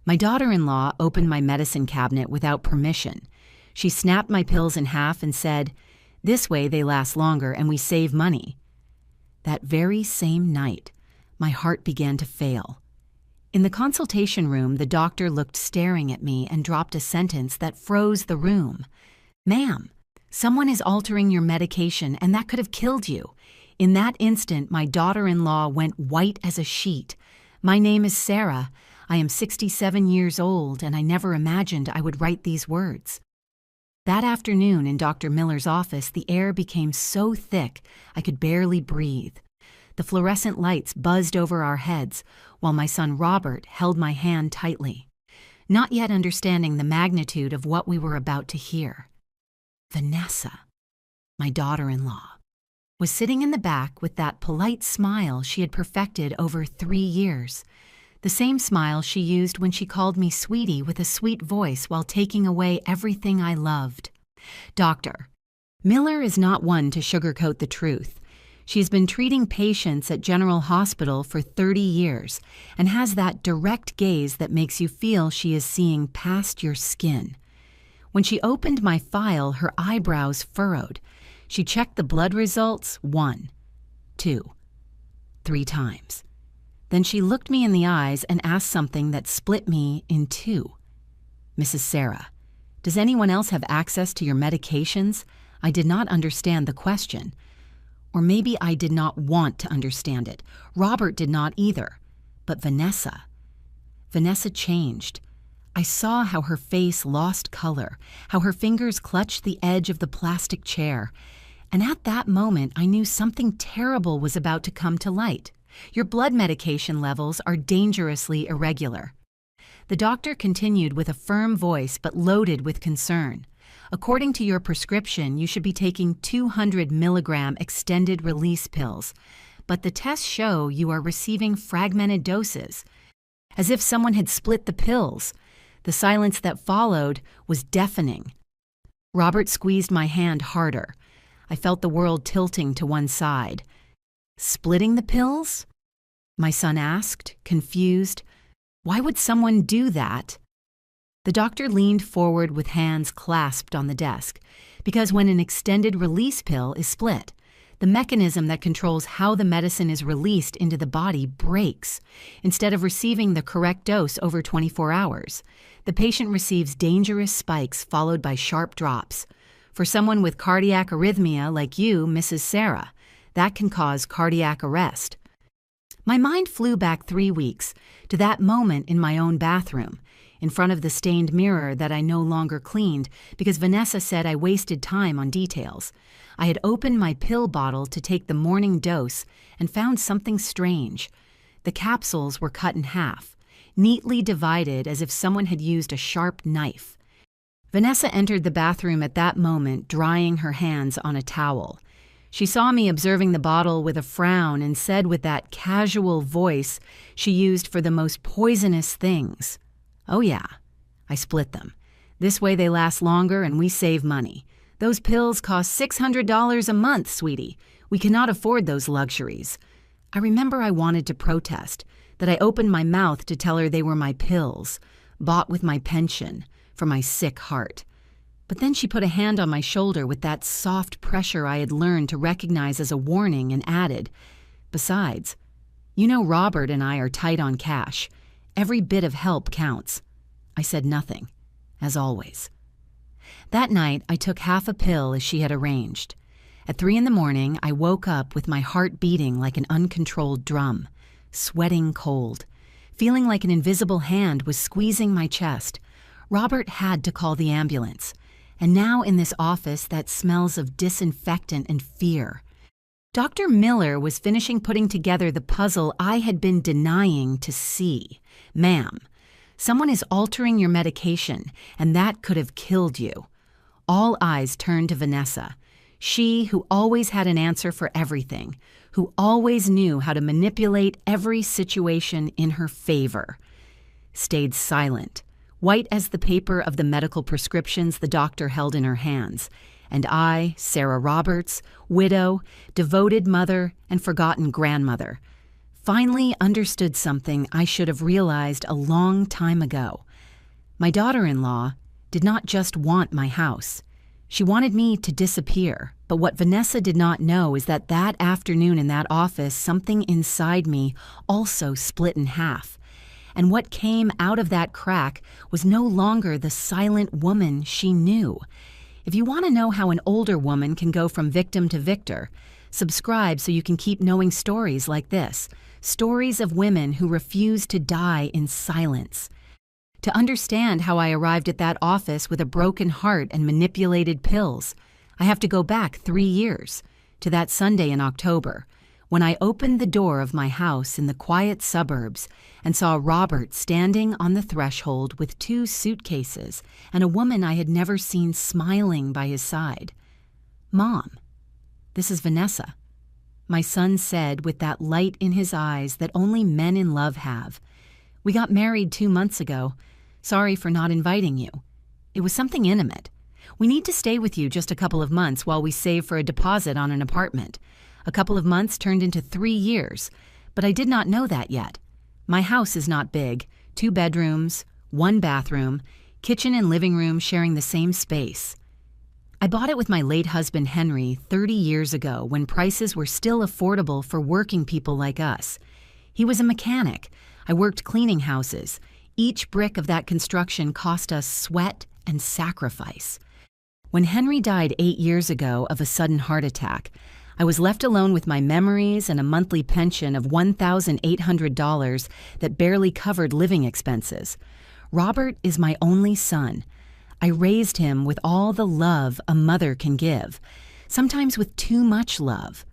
My daughter-in-law opened my medicine cabinet without permission. She snapped my pills in half and said, "This way they last longer and we save money." That very same night, my heart began to fail. In the consultation room, the doctor looked staring at me and dropped a sentence that froze the room. "Ma'am, someone is altering your medication and that could have killed you." In that instant, my daughter-in-law went white as a sheet. "My name is Sarah. I am 67 years old, and I never imagined I would write these words." That afternoon in Dr. Miller's office, the air became so thick I could barely breathe. The fluorescent lights buzzed over our heads, while my son Robert held my hand tightly, not yet understanding the magnitude of what we were about to hear. Vanessa, my daughter-in-law, was sitting in the back with that polite smile she had perfected over 3 years. The same smile she used when she called me sweetie with a sweet voice while taking away everything I loved. "Doctor, Miller is not one to sugarcoat the truth. She has been treating patients at General Hospital for 30 years and has that direct gaze that makes you feel she is seeing past your skin." When she opened my file, her eyebrows furrowed. She checked the blood results 1, 2, 3 times. Then she looked me in the eyes and asked something that split me in two. "Mrs. Sarah, does anyone else have access to your medications?" I did not understand the question. Or maybe I did not want to understand it. Robert did not either. But Vanessa changed. I saw how her face lost color, how her fingers clutched the edge of the plastic chair. And at that moment, I knew something terrible was about to come to light. "Your blood medication levels are dangerously irregular." The doctor continued with a firm voice but loaded with concern. "According to your prescription, you should be taking 200 milligram extended release pills, but the tests show you are receiving fragmented doses." As if someone had split the pills. The silence that followed was deafening. Robert squeezed my hand harder. I felt the world tilting to one side. "Splitting the pills?" my son asked, confused. "Why would someone do that?" The doctor leaned forward with hands clasped on the desk, because when an extended release pill is split, the mechanism that controls how the medicine is released into the body breaks. Instead of receiving the correct dose over 24 hours, the patient receives dangerous spikes followed by sharp drops. For someone with cardiac arrhythmia like you, Mrs. Sarah, that can cause cardiac arrest. My mind flew back 3 weeks to that moment in my own bathroom, in front of the stained mirror that I no longer cleaned because Vanessa said I wasted time on details. I had opened my pill bottle to take the morning dose and found something strange. The capsules were cut in half, neatly divided as if someone had used a sharp knife. Vanessa entered the bathroom at that moment, drying her hands on a towel. She saw me observing the bottle with a frown and said with that casual voice she used for the most poisonous things, "Oh yeah, I split them. This way they last longer and we save money. Those pills cost $600 a month, sweetie. We cannot afford those luxuries." I remember I wanted to protest, that I opened my mouth to tell her they were my pills, bought with my pension, for my sick heart. But then she put a hand on my shoulder with that soft pressure I had learned to recognize as a warning and added, "Besides, you know Robert and I are tight on cash. Every bit of help counts." I said nothing, as always. That night, I took half a pill as she had arranged. At 3 a.m, I woke up with my heart beating like an uncontrolled drum, sweating cold, feeling like an invisible hand was squeezing my chest. Robert had to call the ambulance. And now in this office that smells of disinfectant and fear. Dr. Miller was finishing putting together the puzzle I had been denying to see. "Ma'am, someone is altering your medication, and that could have killed you." All eyes turned to Vanessa. She, who always had an answer for everything, who always knew how to manipulate every situation in her favor, stayed silent, white as the paper of the medical prescriptions the doctor held in her hands. And I, Sarah Roberts, widow, devoted mother, and forgotten grandmother, finally understood something I should have realized a long time ago. My daughter-in-law did not just want my house. She wanted me to disappear, but what Vanessa did not know is that that afternoon in that office, something inside me also split in half. And what came out of that crack was no longer the silent woman she knew. If you want to know how an older woman can go from victim to victor, subscribe so you can keep knowing stories like this, stories of women who refuse to die in silence. To understand how I arrived at that office with a broken heart and manipulated pills, I have to go back 3 years, to that Sunday in October, when I opened the door of my house in the quiet suburbs and saw Robert standing on the threshold with 2 suitcases and a woman I had never seen smiling by his side. "Mom, this is Vanessa," my son said with that light in his eyes that only men in love have. "We got married 2 months ago. Sorry for not inviting you. It was something intimate. We need to stay with you just a couple of months while we save for a deposit on an apartment. A couple of months turned into 3 years, but I did not know that yet. My house is not big, 2 bedrooms, 1 bathroom, kitchen and living room sharing the same space. I bought it with my late husband Henry 30 years ago when prices were still affordable for working people like us. He was a mechanic. I worked cleaning houses. Each brick of that construction cost us sweat and sacrifice. When Henry died 8 years ago of a sudden heart attack, I was left alone with my memories and a monthly pension of $1,800 that barely covered living expenses. Robert is my only son. I raised him with all the love a mother can give, sometimes with too much love.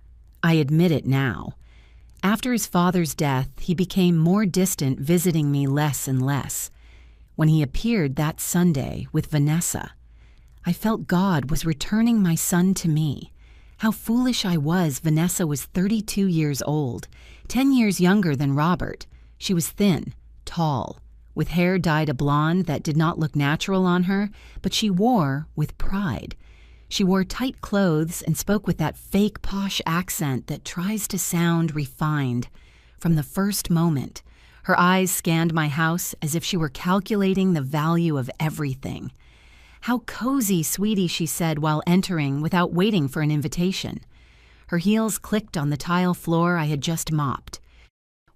I admit it now. After his father's death, he became more distant, visiting me less and less. When he appeared that Sunday with Vanessa, I felt God was returning my son to me. How foolish I was. Vanessa was 32 years old, 10 years younger than Robert. She was thin, tall, with hair dyed a blonde that did not look natural on her, but she wore with pride. She wore tight clothes and spoke with that fake posh accent that tries to sound refined. From the first moment, her eyes scanned my house as if she were calculating the value of everything. "How cozy, sweetie," she said while entering without waiting for an invitation. Her heels clicked on the tile floor I had just mopped.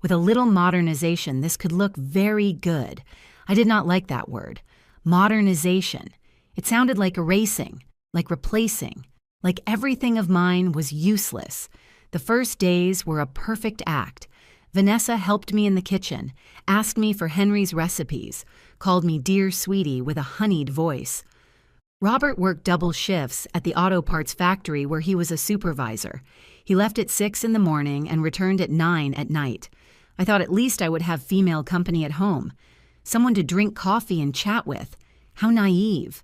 With a little modernization, this could look very good. I did not like that word. Modernization. It sounded like erasing, like replacing, like everything of mine was useless. The first days were a perfect act. Vanessa helped me in the kitchen, asked me for Henry's recipes, called me dear sweetie with a honeyed voice. Robert worked double shifts at the auto parts factory where he was a supervisor. He left at 6 in the morning and returned at 9 at night. I thought at least I would have female company at home, someone to drink coffee and chat with. How naive.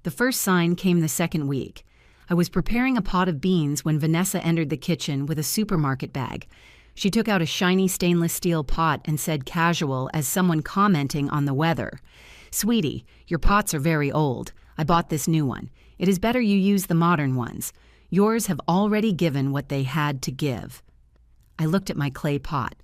The first sign came the second week. I was preparing a pot of beans when Vanessa entered the kitchen with a supermarket bag. She took out a shiny stainless steel pot and said casual as someone commenting on the weather, "Sweetie, your pots are very old. I bought this new one. It is better you use the modern ones. Yours have already given what they had to give." I looked at my clay pot.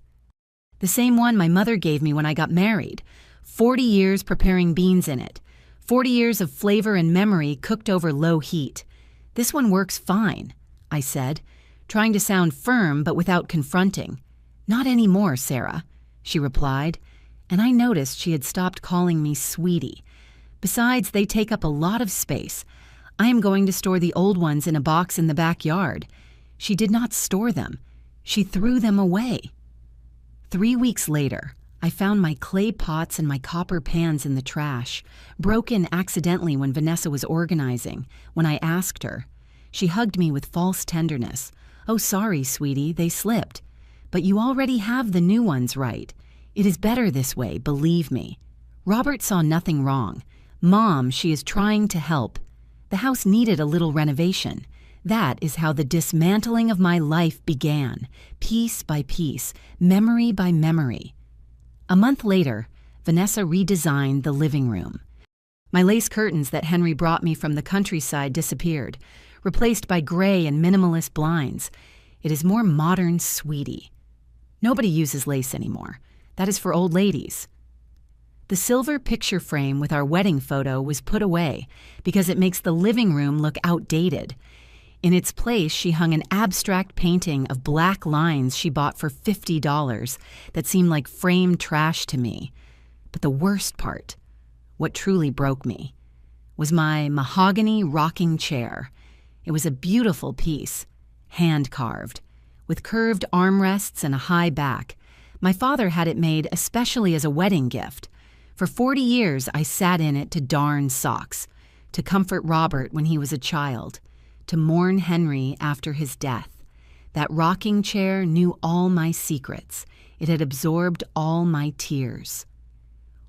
The same one my mother gave me when I got married. 40 years preparing beans in it. 40 years of flavor and memory cooked over low heat. "This one works fine," I said, trying to sound firm but without confronting. "Not anymore, Sarah," she replied, and I noticed she had stopped calling me sweetie. Besides, they take up a lot of space. I am going to store the old ones in a box in the backyard. She did not store them. She threw them away. 3 weeks later, I found my clay pots and my copper pans in the trash, broken accidentally when Vanessa was organizing. When I asked her, she hugged me with false tenderness. "Oh, sorry, sweetie, they slipped. But you already have the new ones, right? It is better this way, believe me." Robert saw nothing wrong. "Mom, she is trying to help." The house needed a little renovation. That is how the dismantling of my life began, piece by piece, memory by memory. A month later, Vanessa redesigned the living room. My lace curtains that Henry brought me from the countryside disappeared, replaced by gray and minimalist blinds. It is more modern, sweetie. Nobody uses lace anymore. That is for old ladies. The silver picture frame with our wedding photo was put away because it makes the living room look outdated. In its place, she hung an abstract painting of black lines she bought for $50 that seemed like framed trash to me. But the worst part, what truly broke me, was my mahogany rocking chair. It was a beautiful piece, hand-carved, with curved armrests and a high back. My father had it made especially as a wedding gift. For 40 years, I sat in it to darn socks, to comfort Robert when he was a child, to mourn Henry after his death. That rocking chair knew all my secrets. It had absorbed all my tears.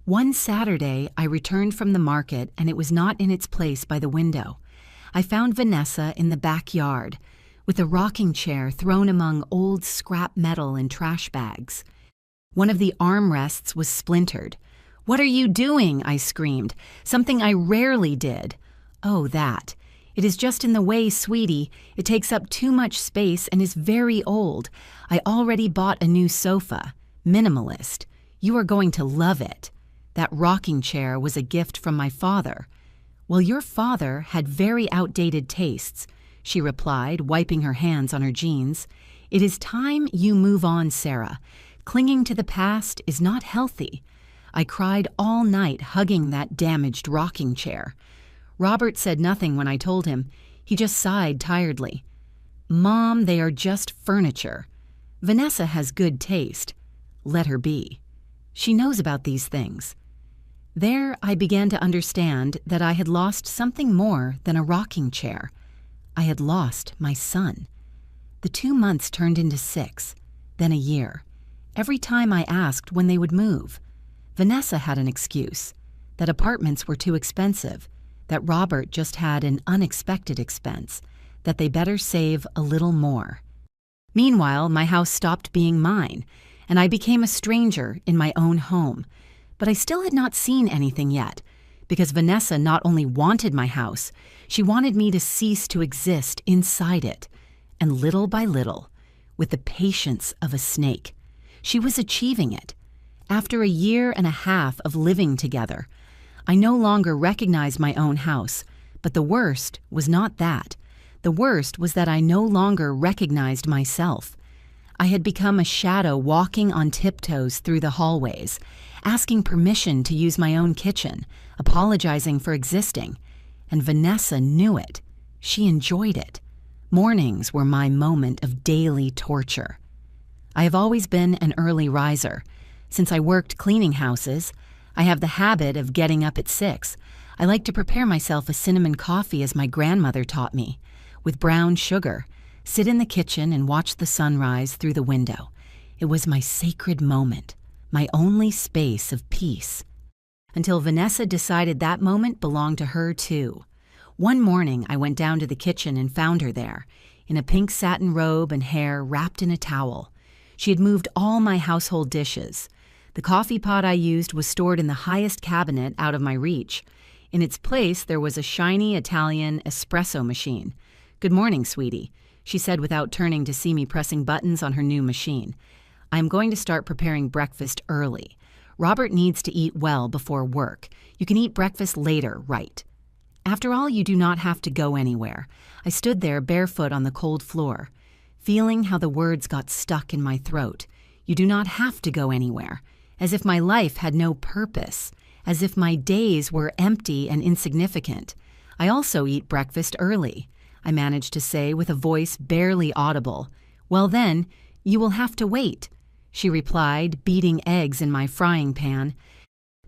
One Saturday, I returned from the market and it was not in its place by the window. I found Vanessa in the backyard, with a rocking chair thrown among old scrap metal and trash bags. One of the armrests was splintered. "What are you doing?" I screamed. "Something I rarely did." "Oh, that. It is just in the way, sweetie. It takes up too much space and is very old. I already bought a new sofa. Minimalist. You are going to love it. That rocking chair was a gift from my father." "Well, your father had very outdated tastes," she replied, wiping her hands on her jeans. "It is time you move on, Sarah. Clinging to the past is not healthy." I cried all night hugging that damaged rocking chair. Robert said nothing when I told him. He just sighed tiredly. "Mom, they are just furniture. Vanessa has good taste. Let her be. She knows about these things." There I began to understand that I had lost something more than a rocking chair. I had lost my son. The 2 months turned into 6, then a year. Every time I asked when they would move. Vanessa had an excuse, that apartments were too expensive, that Robert just had an unexpected expense, that they better save a little more. Meanwhile, my house stopped being mine, and I became a stranger in my own home. But I still had not seen anything yet, because Vanessa not only wanted my house, she wanted me to cease to exist inside it. And little by little, with the patience of a snake, she was achieving it. After a year and a half of living together, I no longer recognized my own house, but the worst was not that. The worst was that I no longer recognized myself. I had become a shadow walking on tiptoes through the hallways, asking permission to use my own kitchen, apologizing for existing. And Vanessa knew it. She enjoyed it. Mornings were my moment of daily torture. I have always been an early riser. Since I worked cleaning houses, I have the habit of getting up at 6. I like to prepare myself a cinnamon coffee as my grandmother taught me, with brown sugar, sit in the kitchen and watch the sunrise through the window. It was my sacred moment, my only space of peace. Until Vanessa decided that moment belonged to her too. One morning I went down to the kitchen and found her there, in a pink satin robe and hair wrapped in a towel. She had moved all my household dishes. The coffee pot I used was stored in the highest cabinet out of my reach. In its place there was a shiny Italian espresso machine. "Good morning, sweetie," she said without turning to see me pressing buttons on her new machine. "I am going to start preparing breakfast early. Robert needs to eat well before work. You can eat breakfast later, right?" After all, you do not have to go anywhere. I stood there barefoot on the cold floor, feeling how the words got stuck in my throat. You do not have to go anywhere. As if my life had no purpose. As if my days were empty and insignificant. "I also eat breakfast early," I managed to say with a voice barely audible. "Well then, you will have to wait," she replied, beating eggs in my frying pan.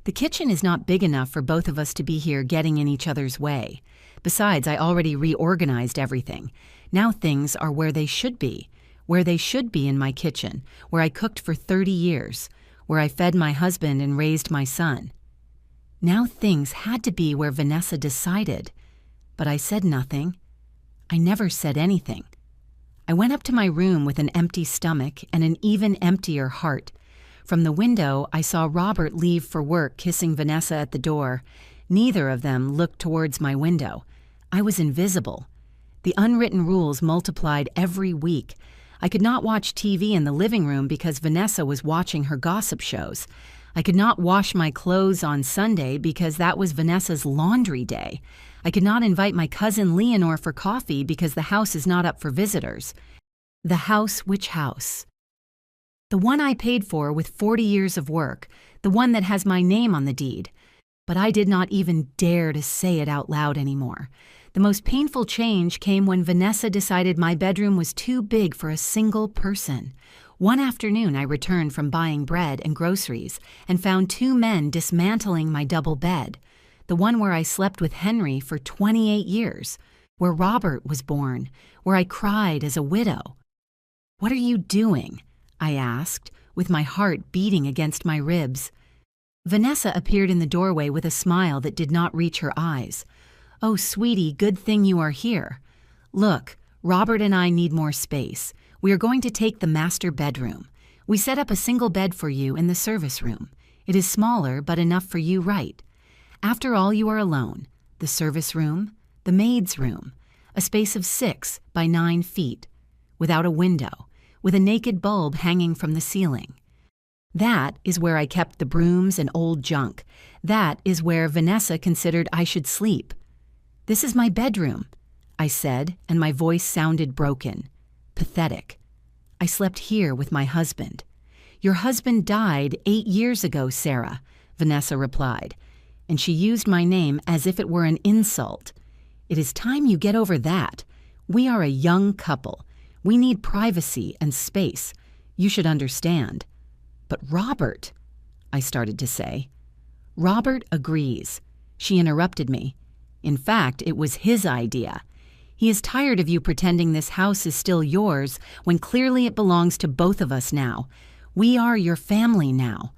"The kitchen is not big enough for both of us to be here getting in each other's way. Besides, I already reorganized everything. Now things are where they should be in my kitchen, where I cooked for 30 years, where I fed my husband and raised my son. Now things had to be where Vanessa decided, but I said nothing. I never said anything. I went up to my room with an empty stomach and an even emptier heart. From the window, I saw Robert leave for work, kissing Vanessa at the door. Neither of them looked towards my window. I was invisible. The unwritten rules multiplied every week. I could not watch TV in the living room because Vanessa was watching her gossip shows. I could not wash my clothes on Sunday because that was Vanessa's laundry day. I could not invite my cousin Leonore for coffee because the house is not up for visitors. The house, which house? The one I paid for with 40 years of work, the one that has my name on the deed. But I did not even dare to say it out loud anymore. The most painful change came when Vanessa decided my bedroom was too big for a single person. One afternoon, I returned from buying bread and groceries and found two men dismantling my double bed, the one where I slept with Henry for 28 years, where Robert was born, where I cried as a widow. "What are you doing?" I asked, with my heart beating against my ribs. Vanessa appeared in the doorway with a smile that did not reach her eyes. "Oh, sweetie, good thing you are here. Look, Robert and I need more space. We are going to take the master bedroom. We set up a single bed for you in the service room. It is smaller, but enough for you, right? After all, you are alone. The service room, the maid's room, a space of 6 by 9 feet, without a window, with a naked bulb hanging from the ceiling. That is where I kept the brooms and old junk. That is where Vanessa considered I should sleep. This is my bedroom," I said, and my voice sounded broken, pathetic. "I slept here with my husband." "Your husband died 8 years ago, Sarah," Vanessa replied, and she used my name as if it were an insult. "It is time you get over that. We are a young couple. We need privacy and space. You should understand." "But Robert," I started to say. "Robert agrees," she interrupted me. "In fact, it was his idea. He is tired of you pretending this house is still yours when clearly it belongs to both of us now. We are your family now."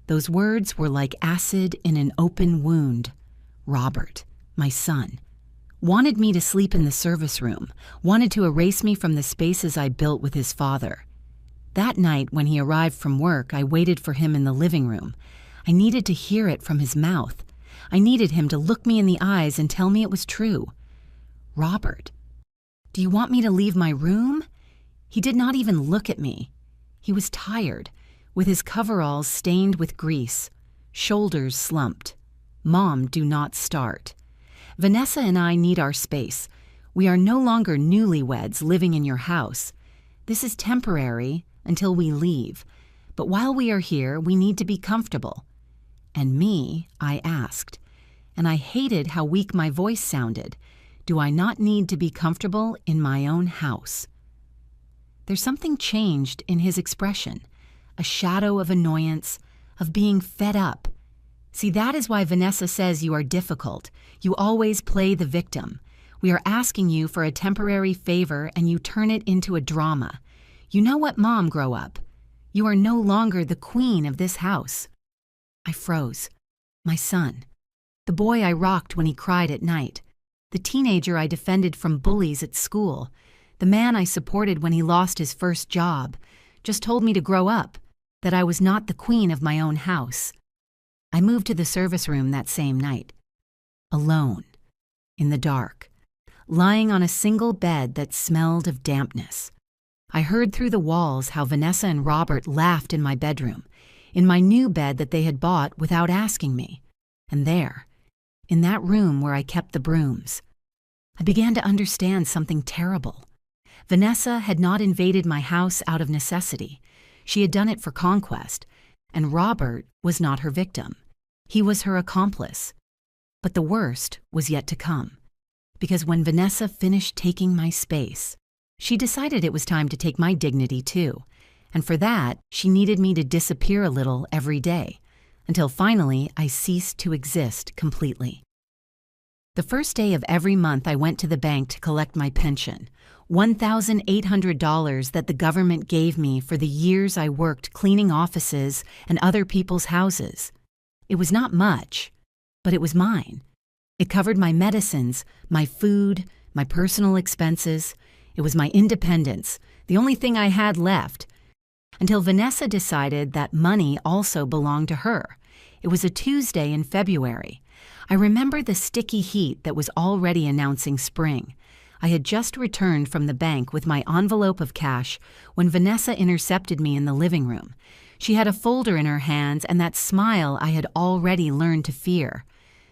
Those words were like acid in an open wound. Robert, my son, wanted me to sleep in the service room, wanted to erase me from the spaces I built with his father. That night when he arrived from work, I waited for him in the living room. I needed to hear it from his mouth. I needed him to look me in the eyes and tell me it was true. "Robert, do you want me to leave my room?" He did not even look at me. He was tired, with his coveralls stained with grease, shoulders slumped. "Mom, do not start. Vanessa and I need our space. We are no longer newlyweds living in your house. This is temporary until we leave. But while we are here, we need to be comfortable." "And me?" I asked, and I hated how weak my voice sounded. "Do I not need to be comfortable in my own house?" There's something changed in his expression, a shadow of annoyance, of being fed up. See, that is why Vanessa says you are difficult. You always play the victim. We are asking you for a temporary favor and you turn it into a drama. You know what, Mom, grow up. You are no longer the queen of this house. I froze. My son. The boy I rocked when he cried at night. The teenager I defended from bullies at school. The man I supported when he lost his first job. Just told me to grow up, that I was not the queen of my own house. I moved to the service room that same night. Alone. In the dark. Lying on a single bed that smelled of dampness. I heard through the walls how Vanessa and Robert laughed in my bedroom, in my new bed that they had bought without asking me. And there, in that room where I kept the brooms, I began to understand something terrible. Vanessa had not invaded my house out of necessity. She had done it for conquest, and Robert was not her victim. He was her accomplice. But the worst was yet to come, because when Vanessa finished taking my space, she decided it was time to take my dignity too, and for that, she needed me to disappear a little every day, until finally I ceased to exist completely. The first day of every month I went to the bank to collect my pension, $1,800 that the government gave me for the years I worked cleaning offices and other people's houses. It was not much, but it was mine. It covered my medicines, my food, my personal expenses. It was my independence, the only thing I had left, until Vanessa decided that money also belonged to her. It was a Tuesday in February. I remember the sticky heat that was already announcing spring. I had just returned from the bank with my envelope of cash when Vanessa intercepted me in the living room. She had a folder in her hands and that smile I had already learned to fear.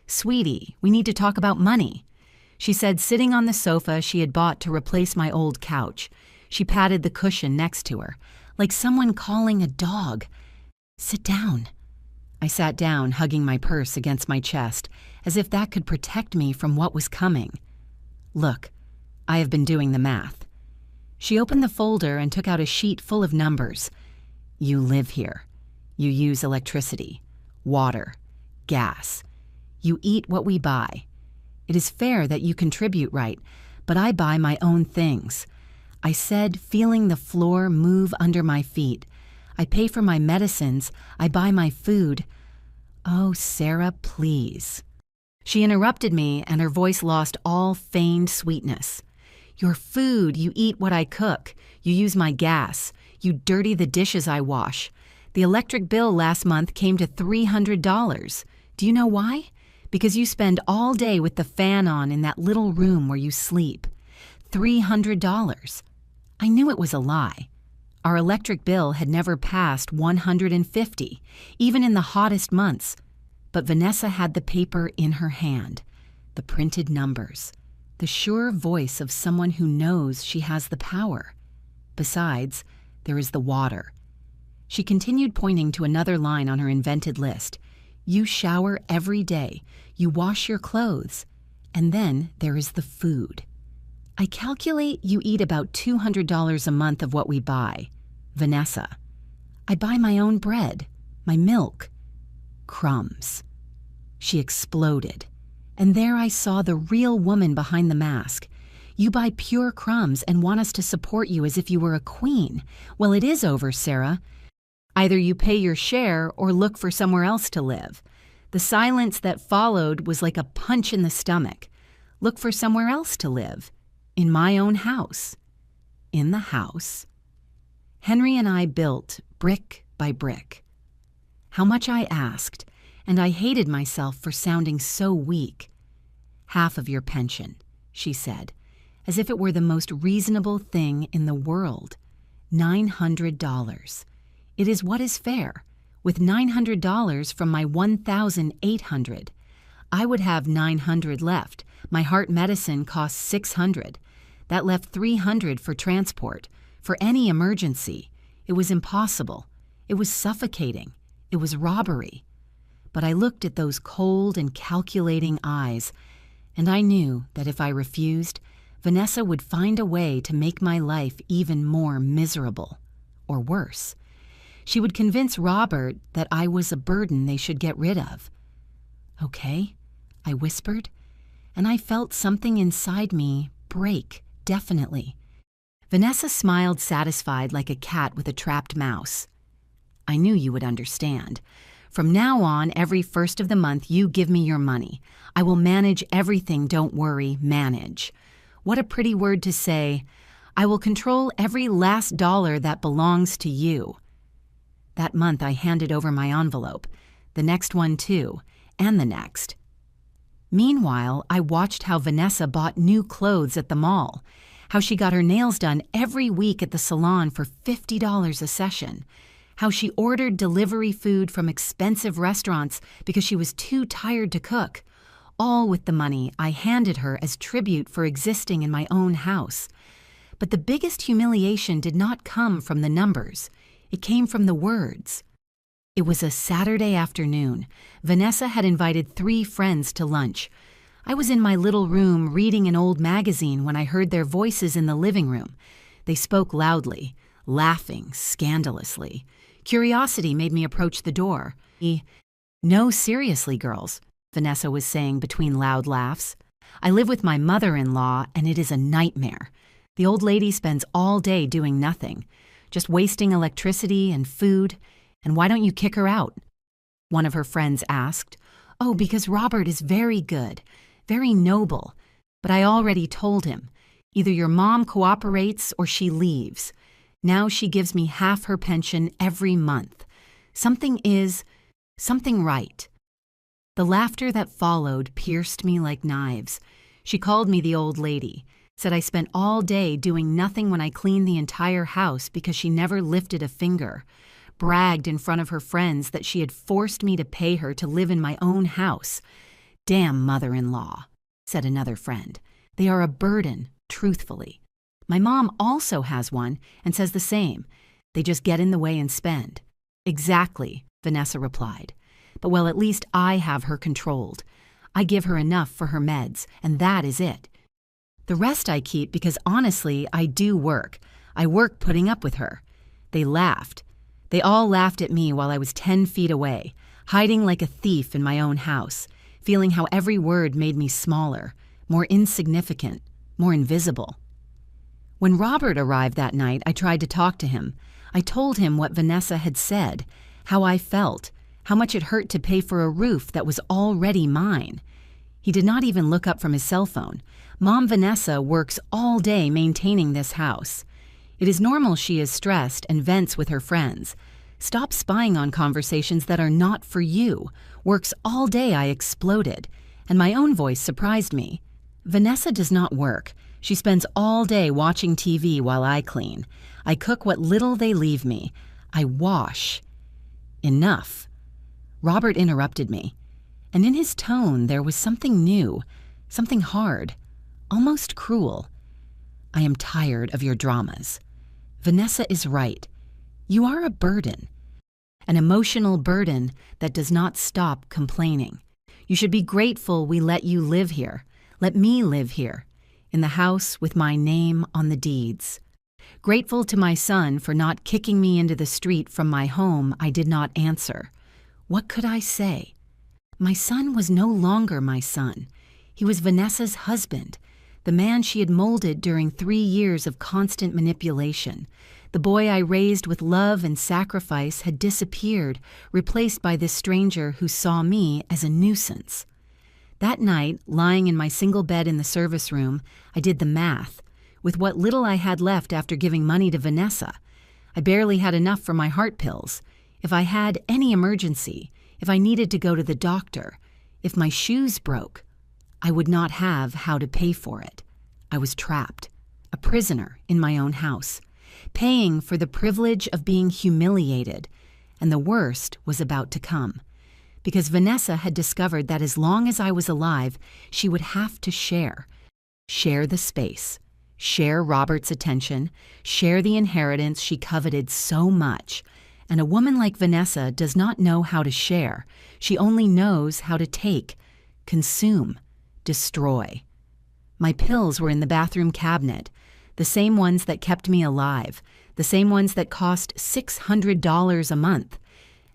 "Sweetie, we need to talk about money," she said, sitting on the sofa she had bought to replace my old couch. She patted the cushion next to her, like someone calling a dog. "Sit down." I sat down, hugging my purse against my chest, as if that could protect me from what was coming. "Look, I have been doing the math." She opened the folder and took out a sheet full of numbers. "You live here. You use electricity, water, gas. You eat what we buy. It is fair that you contribute, right? But I buy my own things," I said, feeling the floor move under my feet. "I pay for my medicines. I buy my food." "Oh, Sarah, please." She interrupted me, and her voice lost all feigned sweetness. "Your food, you eat what I cook. You use my gas. You dirty the dishes I wash. The electric bill last month came to $300. Do you know why? Because you spend all day with the fan on in that little room where you sleep. $300. I knew it was a lie. Our electric bill had never passed $150, even in the hottest months. But Vanessa had the paper in her hand, the printed numbers, the sure voice of someone who knows she has the power. Besides, there is the water. She continued, pointing to another line on her invented list. You shower every day, you wash your clothes, and then there is the food. I calculate you eat about $200 a month of what we buy. Vanessa, I buy my own bread, my milk, crumbs. She exploded, and there I saw the real woman behind the mask. You buy pure crumbs and want us to support you as if you were a queen. Well, it is over, Sarah. Either you pay your share or look for somewhere else to live. The silence that followed was like a punch in the stomach. Look for somewhere else to live. In my own house. In the house. Henry and I built brick by brick. How much I asked, and I hated myself for sounding so weak. "Half of your pension," she said, as if it were the most reasonable thing in the world. $900. It is what is fair. With $900 from my $1,800, I would have $900 left. My heart medicine costs $600. That left $300 for transport, for any emergency. It was impossible. It was suffocating. It was robbery. But I looked at those cold and calculating eyes, and I knew that if I refused, Vanessa would find a way to make my life even more miserable, or worse. She would convince Robert that I was a burden they should get rid of. "Okay," I whispered, and I felt something inside me break, definitely. Vanessa smiled, satisfied like a cat with a trapped mouse. "I knew you would understand. From now on, every first of the month, you give me your money. I will manage everything, don't worry, manage. What a pretty word to say. I will control every last dollar that belongs to you." That month, I handed over my envelope, the next one too, and the next. Meanwhile, I watched how Vanessa bought new clothes at the mall, how she got her nails done every week at the salon for $50 a session, how she ordered delivery food from expensive restaurants because she was too tired to cook, all with the money I handed her as tribute for existing in my own house. But the biggest humiliation did not come from the numbers. It came from the words. It was a Saturday afternoon. Vanessa had invited 3 friends to lunch. I was in my little room reading an old magazine when I heard their voices in the living room. They spoke loudly, laughing scandalously. Curiosity made me approach the door. "No, seriously, girls," Vanessa was saying between loud laughs. "I live with my mother-in-law, and it is a nightmare. The old lady spends all day doing nothing, just wasting electricity and food. And why don't you kick her out?" One of her friends asked. "Oh, because Robert is very good, very noble. But I already told him, either your mom cooperates or she leaves. Now she gives me half her pension every month. Something right." The laughter that followed pierced me like knives. She called me the old lady. Said I spent all day doing nothing when I cleaned the entire house because she never lifted a finger. Bragged in front of her friends that she had forced me to pay her to live in my own house. Damn mother-in-law, said another friend. They are a burden, truthfully. My mom also has one and says the same. They just get in the way and spend. Exactly, Vanessa replied. But well, at least I have her controlled. I give her enough for her meds, and that is it. The rest I keep because honestly, I do work. I work putting up with her. They laughed. They all laughed at me while I was 10 feet away, hiding like a thief in my own house, feeling how every word made me smaller, more insignificant, more invisible. When Robert arrived that night, I tried to talk to him. I told him what Vanessa had said, how I felt, how much it hurt to pay for a roof that was already mine. He did not even look up from his cell phone. Mom Vanessa works all day maintaining this house. It is normal she is stressed and vents with her friends. Stop spying on conversations that are not for you. Works all day, I exploded, and my own voice surprised me. Vanessa does not work. She spends all day watching TV while I clean. I cook what little they leave me. I wash. Enough. Robert interrupted me, and in his tone there was something new, something hard, almost cruel. I am tired of your dramas. Vanessa is right. You are a burden. An emotional burden that does not stop complaining. You should be grateful we let you live here. Let me live here, in the house with my name on the deeds. Grateful to my son for not kicking me into the street from my home I did not answer. What could I say? My son was no longer my son. He was Vanessa's husband, the man she had molded during 3 years of constant manipulation. The boy I raised with love and sacrifice had disappeared, replaced by this stranger who saw me as a nuisance. That night, lying in my single bed in the service room, I did the math. With what little I had left after giving money to Vanessa, I barely had enough for my heart pills. If I had any emergency, if I needed to go to the doctor, if my shoes broke, I would not have how to pay for it. I was trapped, a prisoner in my own house, paying for the privilege of being humiliated, and the worst was about to come. Because Vanessa had discovered that as long as I was alive, she would have to share the space, share Robert's attention, share the inheritance she coveted so much. And a woman like Vanessa does not know how to share. She only knows how to take, consume, destroy. My pills were in the bathroom cabinet, the same ones that kept me alive, the same ones that cost $600 a month.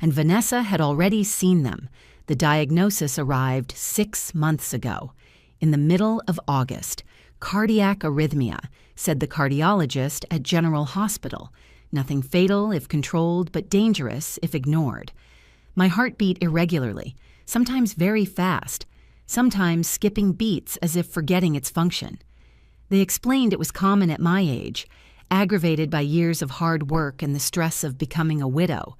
And Vanessa had already seen them. The diagnosis arrived 6 months ago. In the middle of August, cardiac arrhythmia, said the cardiologist at General Hospital. Nothing fatal if controlled, but dangerous if ignored. My heart beat irregularly, sometimes very fast, sometimes skipping beats as if forgetting its function. They explained it was common at my age, aggravated by years of hard work and the stress of becoming a widow.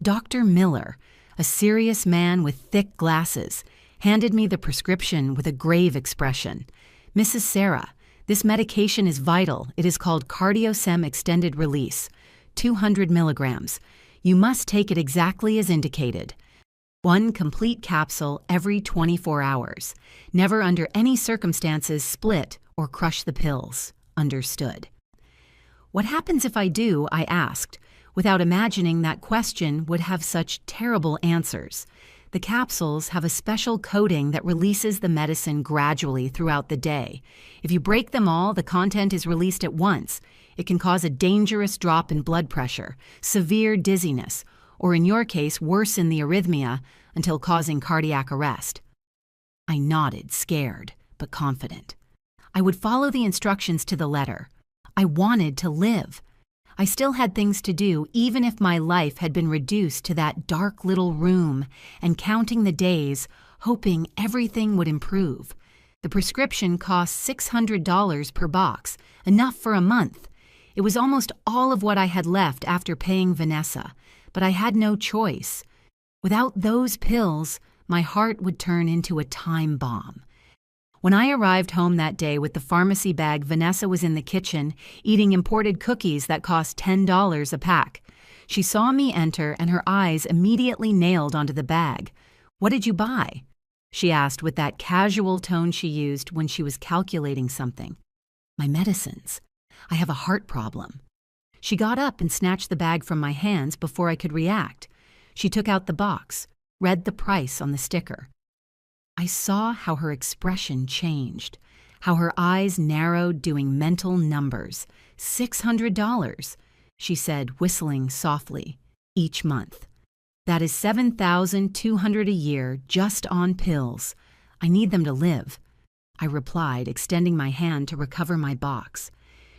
Dr. Miller, a serious man with thick glasses, handed me the prescription with a grave expression. Mrs. Sarah, this medication is vital. It is called CardioSem Extended Release, 200 milligrams. You must take it exactly as indicated. 1 complete capsule every 24 hours. Never under any circumstances split or crush the pills. Understood. What happens if I do? I asked, without imagining that question would have such terrible answers. The capsules have a special coating that releases the medicine gradually throughout the day. If you break them all, the content is released at once. It can cause a dangerous drop in blood pressure, severe dizziness, or in your case, worsen the arrhythmia until causing cardiac arrest. I nodded, scared, but confident. I would follow the instructions to the letter. I wanted to live. I still had things to do, even if my life had been reduced to that dark little room and counting the days, hoping everything would improve. The prescription cost $600 per box, enough for a month. It was almost all of what I had left after paying Vanessa, but I had no choice. Without those pills, my heart would turn into a time bomb. When I arrived home that day with the pharmacy bag, Vanessa was in the kitchen eating imported cookies that cost $10 a pack. She saw me enter and her eyes immediately nailed onto the bag. "What did you buy?" she asked with that casual tone she used when she was calculating something. "My medicines. I have a heart problem." She got up and snatched the bag from my hands before I could react. She took out the box, read the price on the sticker. I saw how her expression changed, how her eyes narrowed doing mental numbers. $600, she said, whistling softly, each month. That is $7,200 a year just on pills. I need them to live, I replied, extending my hand to recover my box.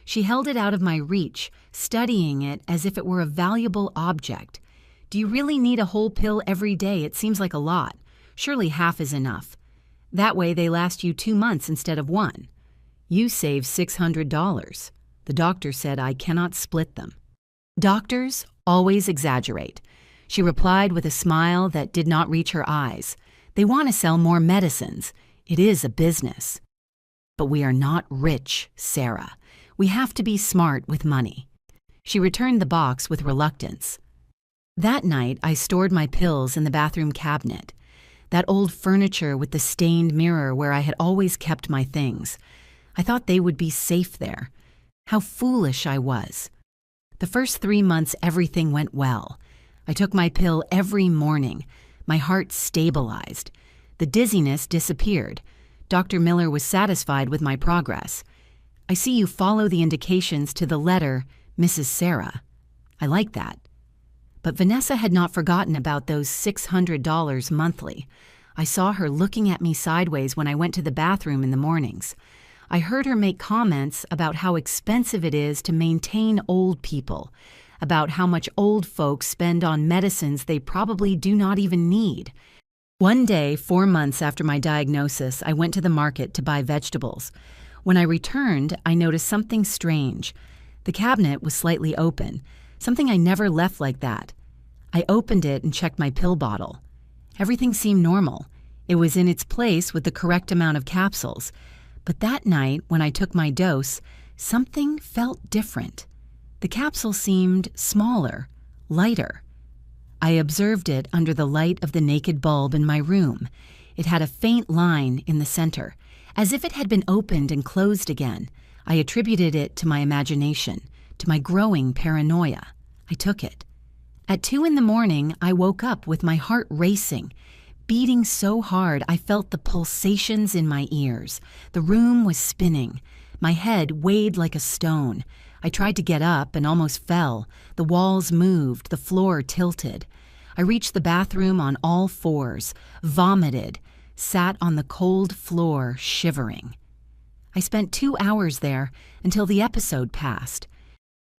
She held it out of my reach, studying it as if it were a valuable object. "Do you really need a whole pill every day? It seems like a lot. Surely half is enough. That way they last you 2 months instead of 1. You save $600. The doctor said I cannot split them." "Doctors always exaggerate," she replied with a smile that did not reach her eyes. "They want to sell more medicines. It is a business. But we are not rich, Sarah. We have to be smart with money." She returned the box with reluctance. That night, I stored my pills in the bathroom cabinet, that old furniture with the stained mirror where I had always kept my things. I thought they would be safe there. How foolish I was. The first 3 months, everything went well. I took my pill every morning. My heart stabilized. The dizziness disappeared. Dr. Miller was satisfied with my progress. "I see you follow the indications to the letter, Mrs. Sarah." I like that. But Vanessa had not forgotten about those $600 monthly. I saw her looking at me sideways when I went to the bathroom in the mornings. I heard her make comments about how expensive it is to maintain old people, about how much old folks spend on medicines they probably do not even need. One day, 4 months after my diagnosis, I went to the market to buy vegetables. When I returned, I noticed something strange. The cabinet was slightly open, something I never left like that. I opened it and checked my pill bottle. Everything seemed normal. It was in its place with the correct amount of capsules. But that night, when I took my dose, something felt different. The capsule seemed smaller, lighter. I observed it under the light of the naked bulb in my room. It had a faint line in the center, as if it had been opened and closed again. I attributed it to my imagination, to my growing paranoia. I took it. At 2 a.m, I woke up with my heart racing, beating so hard I felt the pulsations in my ears. The room was spinning. My head weighed like a stone. I tried to get up and almost fell. The walls moved, the floor tilted. I reached the bathroom on all fours, vomited, sat on the cold floor, shivering. I spent 2 hours there until the episode passed.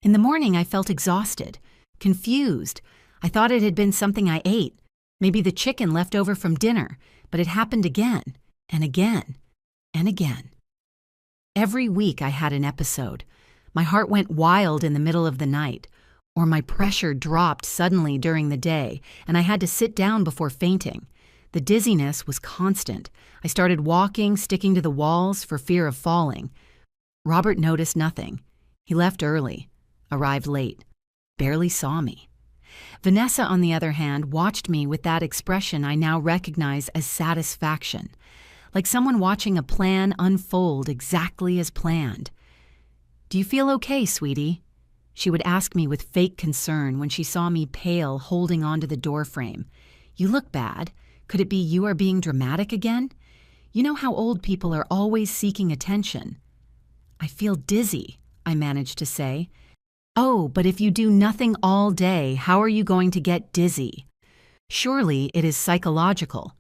In the morning, I felt exhausted, confused. I thought it had been something I ate, maybe the chicken left over from dinner, but it happened again and again and again. Every week I had an episode. My heart went wild in the middle of the night, or my pressure dropped suddenly during the day, and I had to sit down before fainting. The dizziness was constant. I started walking, sticking to the walls for fear of falling. Robert noticed nothing. He left early, arrived late, barely saw me. Vanessa, on the other hand, watched me with that expression I now recognize as satisfaction, like someone watching a plan unfold exactly as planned. "Do you feel okay, sweetie?" She would ask me with fake concern when she saw me pale, holding onto the doorframe. "You look bad. Could it be you are being dramatic again? You know how old people are always seeking attention." "I feel dizzy," I managed to say. "Oh, but if you do nothing all day, how are you going to get dizzy? Surely it is psychological.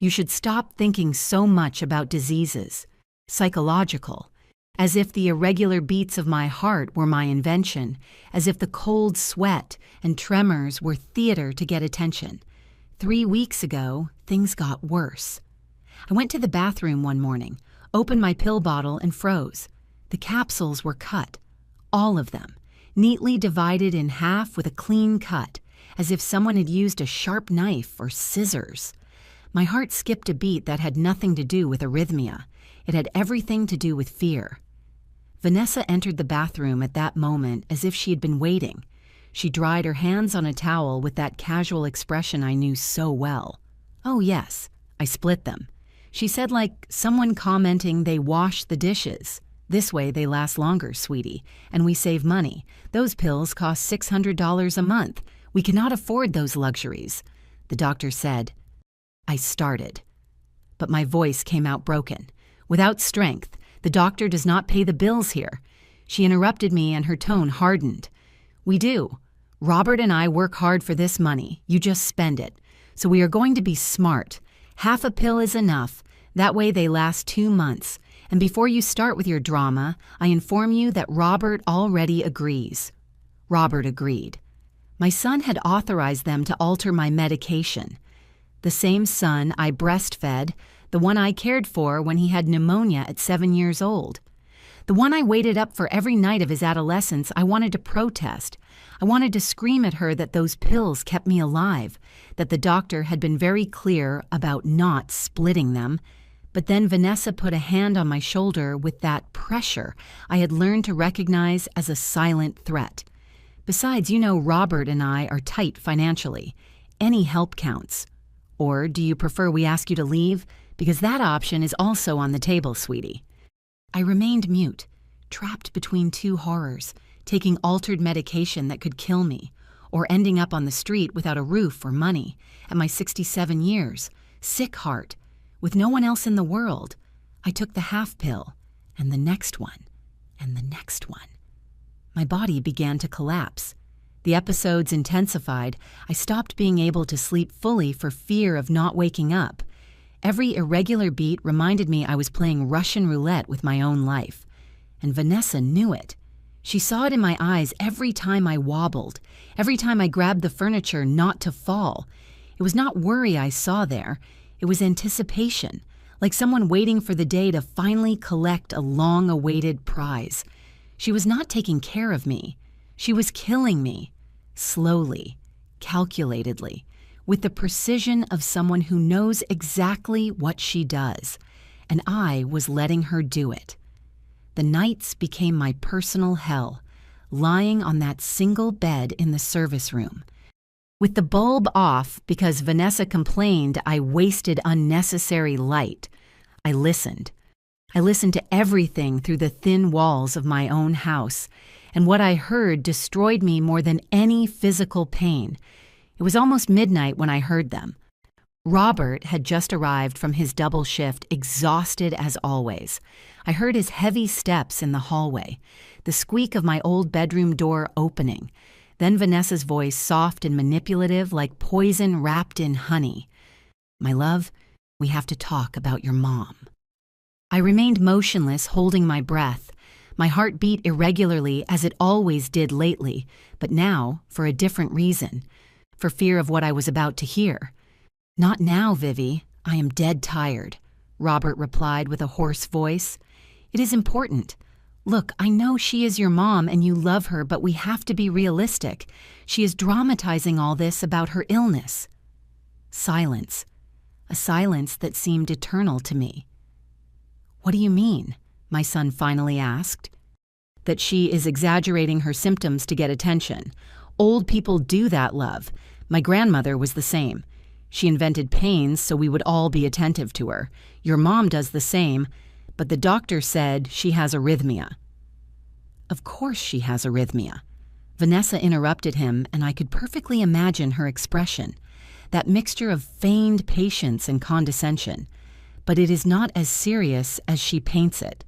You should stop thinking so much about diseases. Psychological. As if the irregular beats of my heart were my invention, as if the cold sweat and tremors were theater to get attention. 3 weeks ago, things got worse. I went to the bathroom one morning, opened my pill bottle and froze. The capsules were cut, all of them, neatly divided in half with a clean cut, as if someone had used a sharp knife or scissors. My heart skipped a beat that had nothing to do with arrhythmia. It had everything to do with fear. Vanessa entered the bathroom at that moment as if she had been waiting. She dried her hands on a towel with that casual expression I knew so well. "Oh, yes." I split them. She said like someone commenting they wash the dishes. "This way they last longer, sweetie, and we save money. Those pills cost $600 a month. We cannot afford those luxuries." The doctor said. I started. But my voice came out broken. Without strength, the doctor does not pay the bills here. She interrupted me and her tone hardened. "We do. Robert and I work hard for this money. You just spend it. So we are going to be smart. Half a pill is enough. That way they last 2 months. And before you start with your drama, I inform you that Robert already agrees." Robert agreed. My son had authorized them to alter my medication. The same son I breastfed, the one I cared for when he had pneumonia at 7 years old. The one I waited up for every night of his adolescence. I wanted to protest. I wanted to scream at her that those pills kept me alive, that the doctor had been very clear about not splitting them. But then Vanessa put a hand on my shoulder with that pressure I had learned to recognize as a silent threat. Besides, you know Robert and I are tight financially. Any help counts. Or do you prefer we ask you to leave? Because that option is also on the table, sweetie. I remained mute, trapped between two horrors, taking altered medication that could kill me, or ending up on the street without a roof or money, at my 67 years, sick heart, with no one else in the world. I took the half pill, and the next one, and the next one. My body began to collapse. The episodes intensified. I stopped being able to sleep fully for fear of not waking up. Every irregular beat reminded me I was playing Russian roulette with my own life. And Vanessa knew it. She saw it in my eyes every time I wobbled, every time I grabbed the furniture not to fall. It was not worry I saw there. It was anticipation, like someone waiting for the day to finally collect a long-awaited prize. She was not taking care of me. She was killing me, slowly, calculatedly, with the precision of someone who knows exactly what she does, and I was letting her do it. The nights became my personal hell, lying on that single bed in the service room. With the bulb off because Vanessa complained I wasted unnecessary light, I listened. I listened to everything through the thin walls of my own house, and what I heard destroyed me more than any physical pain. It was almost midnight when I heard them. Robert had just arrived from his double shift, exhausted as always. I heard his heavy steps in the hallway, the squeak of my old bedroom door opening, then Vanessa's voice, soft and manipulative like poison wrapped in honey. "My love, we have to talk about your mom." I remained motionless, holding my breath. My heart beat irregularly as it always did lately, but now for a different reason, for fear of what I was about to hear. "Not now, Vivi. I am dead tired," Robert replied with a hoarse voice. "It is important. Look, I know she is your mom and you love her, but we have to be realistic. She is dramatizing all this about her illness." Silence. A silence that seemed eternal to me. "What do you mean?" my son finally asked. "That she is exaggerating her symptoms to get attention. Old people do that, love. My grandmother was the same. She invented pains so we would all be attentive to her. Your mom does the same, but the doctor said she has arrhythmia." Of course she has arrhythmia. Vanessa interrupted him, and I could perfectly imagine her expression, that mixture of feigned patience and condescension. But it is not as serious as she paints it.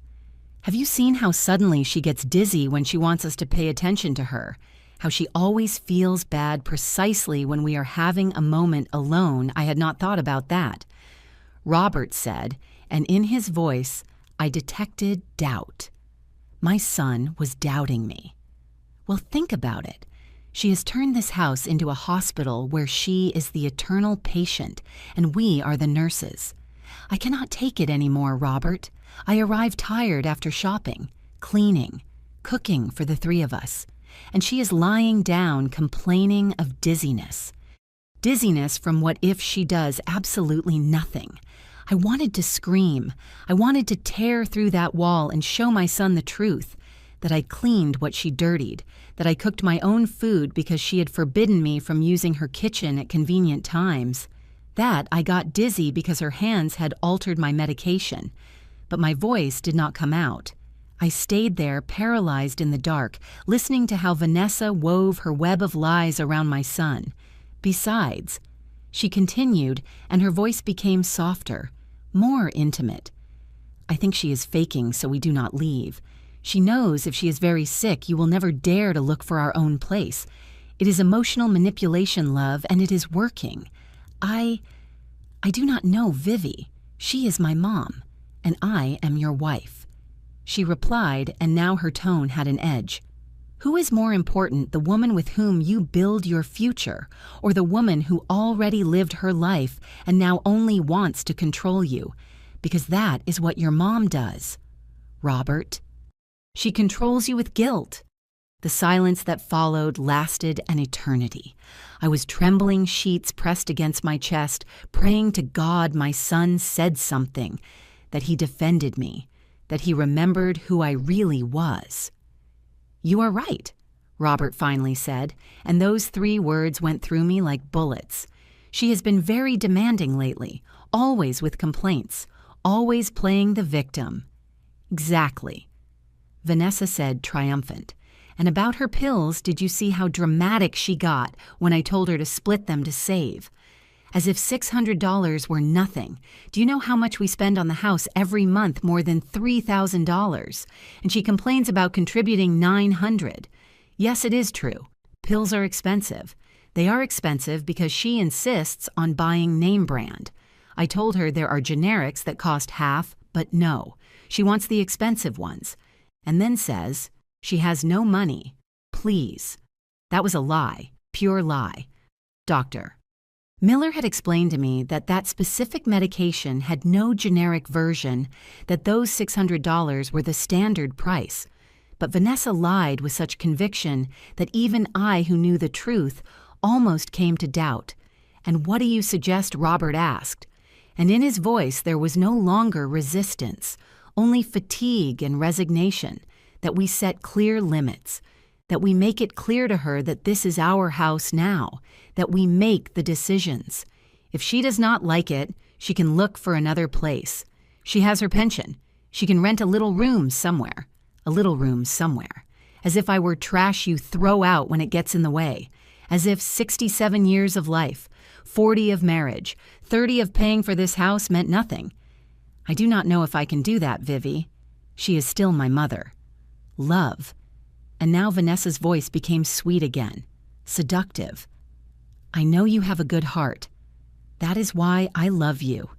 Have you seen how suddenly she gets dizzy when she wants us to pay attention to her? How she always feels bad precisely when we are having a moment alone? I had not thought about that. Robert said, and in his voice I detected doubt. My son was doubting me. Well, think about it. She has turned this house into a hospital where she is the eternal patient and we are the nurses. I cannot take it anymore, Robert. I arrive tired after shopping, cleaning, cooking for the three of us, and she is lying down complaining of dizziness. Dizziness from what if she does absolutely nothing. I wanted to scream. I wanted to tear through that wall and show my son the truth, that I cleaned what she dirtied, that I cooked my own food because she had forbidden me from using her kitchen at convenient times, that I got dizzy because her hands had altered my medication. But my voice did not come out. I stayed there, paralyzed in the dark, listening to how Vanessa wove her web of lies around my son. Besides, she continued, and her voice became softer, more intimate. I think she is faking so we do not leave. She knows if she is very sick, you will never dare to look for our own place. It is emotional manipulation, love, and it is working. I do not know Vivi. She is my mom, and I am your wife. She replied, and now her tone had an edge. Who is more important, the woman with whom you build your future, or the woman who already lived her life and now only wants to control you? Because that is what your mom does. Robert. She controls you with guilt. The silence that followed lasted an eternity. I was trembling, sheets pressed against my chest, praying to God my son said something, that he defended me, that he remembered who I really was. You are right, Robert finally said, and those 3 words went through me like bullets. She has been very demanding lately, always with complaints, always playing the victim. Exactly, Vanessa said, triumphant. And about her pills, did you see how dramatic she got when I told her to split them to save? As if $600 were nothing. Do you know how much we spend on the house every month? More than $3,000. And she complains about contributing $900. Yes, it is true. Pills are expensive. They are expensive because she insists on buying name brand. I told her there are generics that cost half, but no. She wants the expensive ones. And then says, she has no money. Please. That was a lie. Pure lie. Doctor. Miller had explained to me that that specific medication had no generic version, that those $600 were the standard price. But Vanessa lied with such conviction that even I, who knew the truth, almost came to doubt. And what do you suggest? Robert asked. And in his voice there was no longer resistance, only fatigue and resignation, that we set clear limits, that we make it clear to her that this is our house now, that we make the decisions. If she does not like it, she can look for another place. She has her pension. She can rent a little room somewhere. A little room somewhere. As if I were trash you throw out when it gets in the way. As if 67 years of life, 40 of marriage, 30 of paying for this house meant nothing. I do not know if I can do that, Vivi. She is still my mother. Love. And now Vanessa's voice became sweet again, seductive. I know you have a good heart. That is why I love you.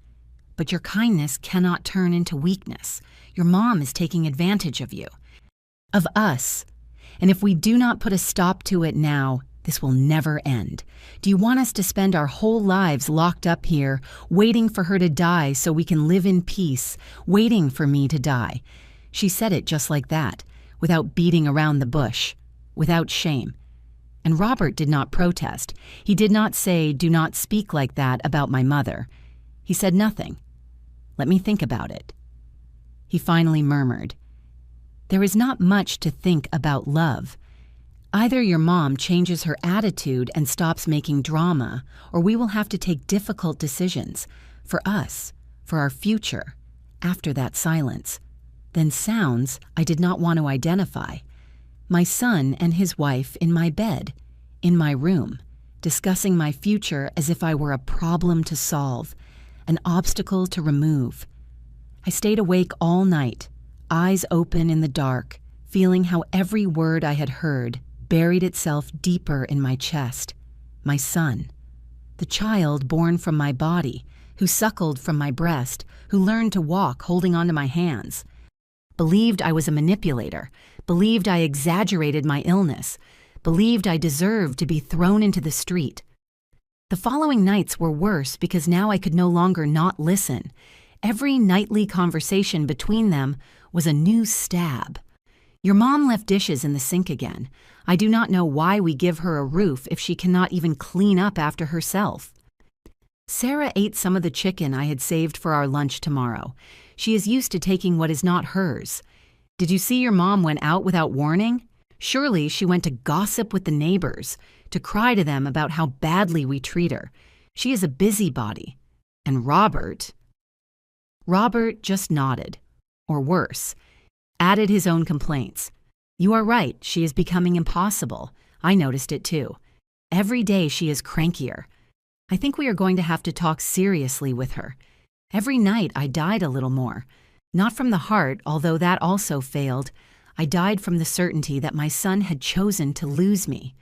But your kindness cannot turn into weakness. Your mom is taking advantage of you. Of us. And if we do not put a stop to it now, this will never end. Do you want us to spend our whole lives locked up here, waiting for her to die so we can live in peace, waiting for me to die? She said it just like that, without beating around the bush, without shame. And Robert did not protest. He did not say, do not speak like that about my mother. He said nothing. Let me think about it. He finally murmured, there is not much to think about love. Either your mom changes her attitude and stops making drama, or we will have to take difficult decisions for us, for our future, after that silence. Then sounds I did not want to identify. My son and his wife in my bed, in my room, discussing my future as if I were a problem to solve, an obstacle to remove. I stayed awake all night, eyes open in the dark, feeling how every word I had heard buried itself deeper in my chest. My son, the child born from my body, who suckled from my breast, who learned to walk holding onto my hands, believed I was a manipulator, believed I exaggerated my illness, believed I deserved to be thrown into the street. The following nights were worse because now I could no longer not listen. Every nightly conversation between them was a new stab. Your mom left dishes in the sink again. I do not know why we give her a roof if she cannot even clean up after herself. Sarah ate some of the chicken I had saved for our lunch tomorrow. She is used to taking what is not hers. Did you see your mom went out without warning? Surely she went to gossip with the neighbors, to cry to them about how badly we treat her. She is a busybody. And Robert just nodded, or worse, added his own complaints. You are right, she is becoming impossible. I noticed it too. Every day she is crankier. I think we are going to have to talk seriously with her. Every night I died a little more. Not from the heart, although that also failed. I died from the certainty that my son had chosen to lose me.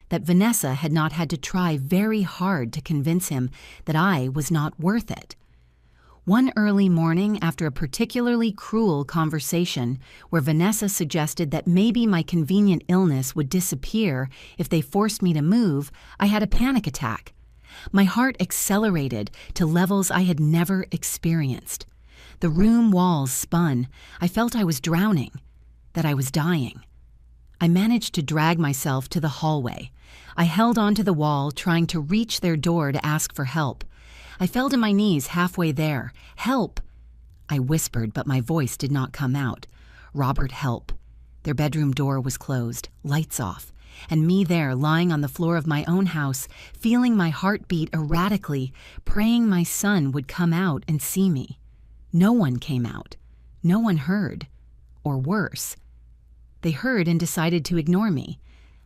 That Vanessa had not had to try very hard to convince him that I was not worth it. One early morning, after a particularly cruel conversation where Vanessa suggested that maybe my convenient illness would disappear if they forced me to move, I had a panic attack. My heart accelerated to levels I had never experienced. The room walls spun. I felt I was drowning, that I was dying. I managed to drag myself to the hallway. I held onto the wall, trying to reach their door to ask for help. I fell to my knees halfway there. Help! I whispered, but my voice did not come out. Robert, help. Their bedroom door was closed, lights off, and me there lying on the floor of my own house, feeling my heart beat erratically, praying my son would come out and see me. No one came out. No one heard. Or worse. They heard and decided to ignore me.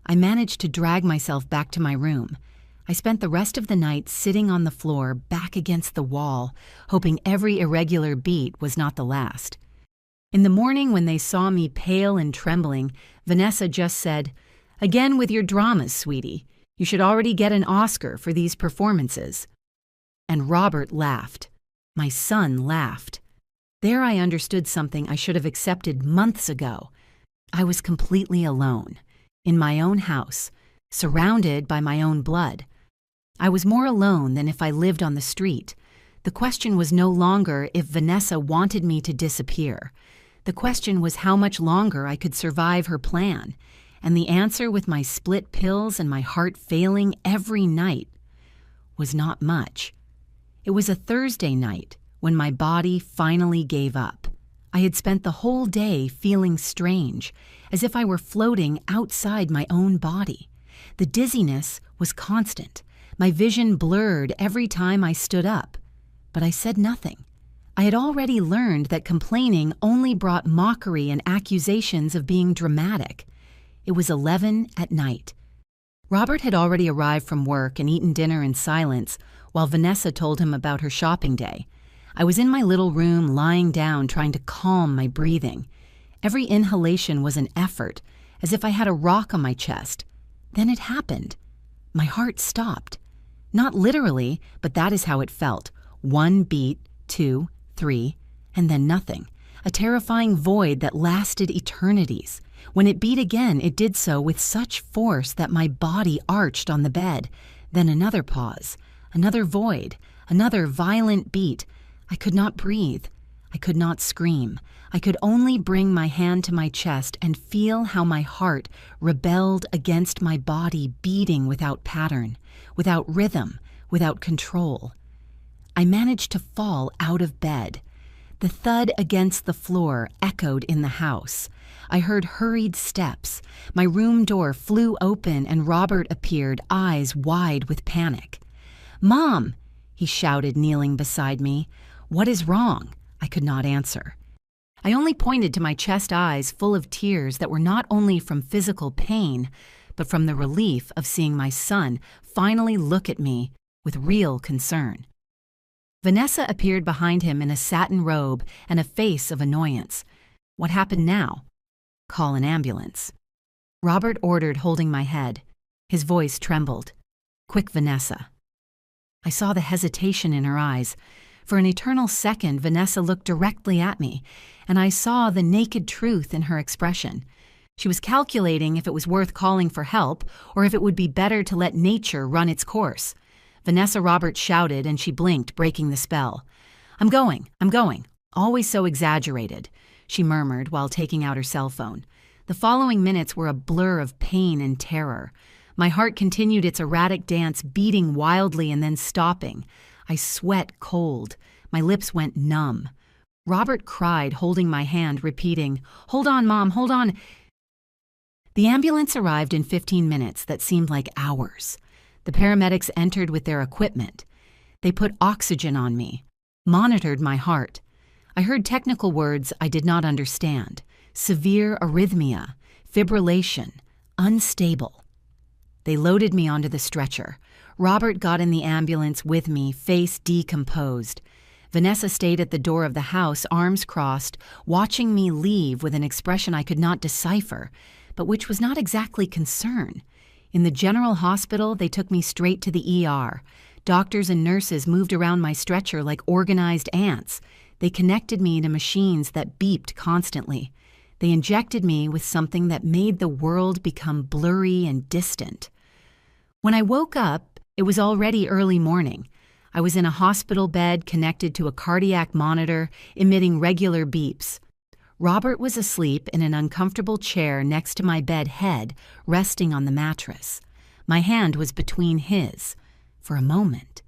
I managed to drag myself back to my room. I spent the rest of the night sitting on the floor, back against the wall, hoping every irregular beat was not the last. In the morning, when they saw me pale and trembling, Vanessa just said, "Again with your dramas, sweetie. You should already get an Oscar for these performances." And Robert laughed. My son laughed. There I understood something I should have accepted months ago. I was completely alone, in my own house, surrounded by my own blood. I was more alone than if I lived on the street. The question was no longer if Vanessa wanted me to disappear. The question was how much longer I could survive her plan. And the answer, with my split pills and my heart failing every night, was not much. It was a Thursday night when my body finally gave up. I had spent the whole day feeling strange, as if I were floating outside my own body. The dizziness was constant. My vision blurred every time I stood up. But I said nothing. I had already learned that complaining only brought mockery and accusations of being dramatic. It was 11 at night. Robert had already arrived from work and eaten dinner in silence while Vanessa told him about her shopping day. I was in my little room lying down trying to calm my breathing. Every inhalation was an effort, as if I had a rock on my chest. Then it happened. My heart stopped. Not literally, but that is how it felt. 1 beat, 2, 3, and then nothing. A terrifying void that lasted eternities. When it beat again, it did so with such force that my body arched on the bed. Then another pause, another void, another violent beat. I could not breathe. I could not scream. I could only bring my hand to my chest and feel how my heart rebelled against my body, beating without pattern, without rhythm, without control. I managed to fall out of bed. The thud against the floor echoed in the house. I heard hurried steps. My room door flew open and Robert appeared, eyes wide with panic. "Mom!" he shouted, kneeling beside me. "What is wrong?" I could not answer. I only pointed to my chest, eyes full of tears that were not only from physical pain, but from the relief of seeing my son finally look at me with real concern. Vanessa appeared behind him in a satin robe and a face of annoyance. What happened now? Call an ambulance. Robert ordered, holding my head. His voice trembled. "Quick, Vanessa." I saw the hesitation in her eyes. For an eternal second, Vanessa looked directly at me, and I saw the naked truth in her expression. She was calculating if it was worth calling for help or if it would be better to let nature run its course. Vanessa Roberts shouted, and she blinked, breaking the spell. I'm going. Always so exaggerated," she murmured while taking out her cell phone. The following minutes were a blur of pain and terror. My heart continued its erratic dance, beating wildly and then stopping. I sweat cold. My lips went numb. Robert cried, holding my hand, repeating, "Hold on, Mom, hold on." The ambulance arrived in 15 minutes that seemed like hours. The paramedics entered with their equipment. They put oxygen on me, monitored my heart. I heard technical words I did not understand. Severe arrhythmia, fibrillation, unstable. They loaded me onto the stretcher. Robert got in the ambulance with me, face decomposed. Vanessa stayed at the door of the house, arms crossed, watching me leave with an expression I could not decipher, but which was not exactly concern. In the general hospital, they took me straight to the ER. Doctors and nurses moved around my stretcher like organized ants. They connected me to machines that beeped constantly. They injected me with something that made the world become blurry and distant. When I woke up, it was already early morning. I was in a hospital bed connected to a cardiac monitor, emitting regular beeps. Robert was asleep in an uncomfortable chair next to my bed head, resting on the mattress. My hand was between his. For a moment,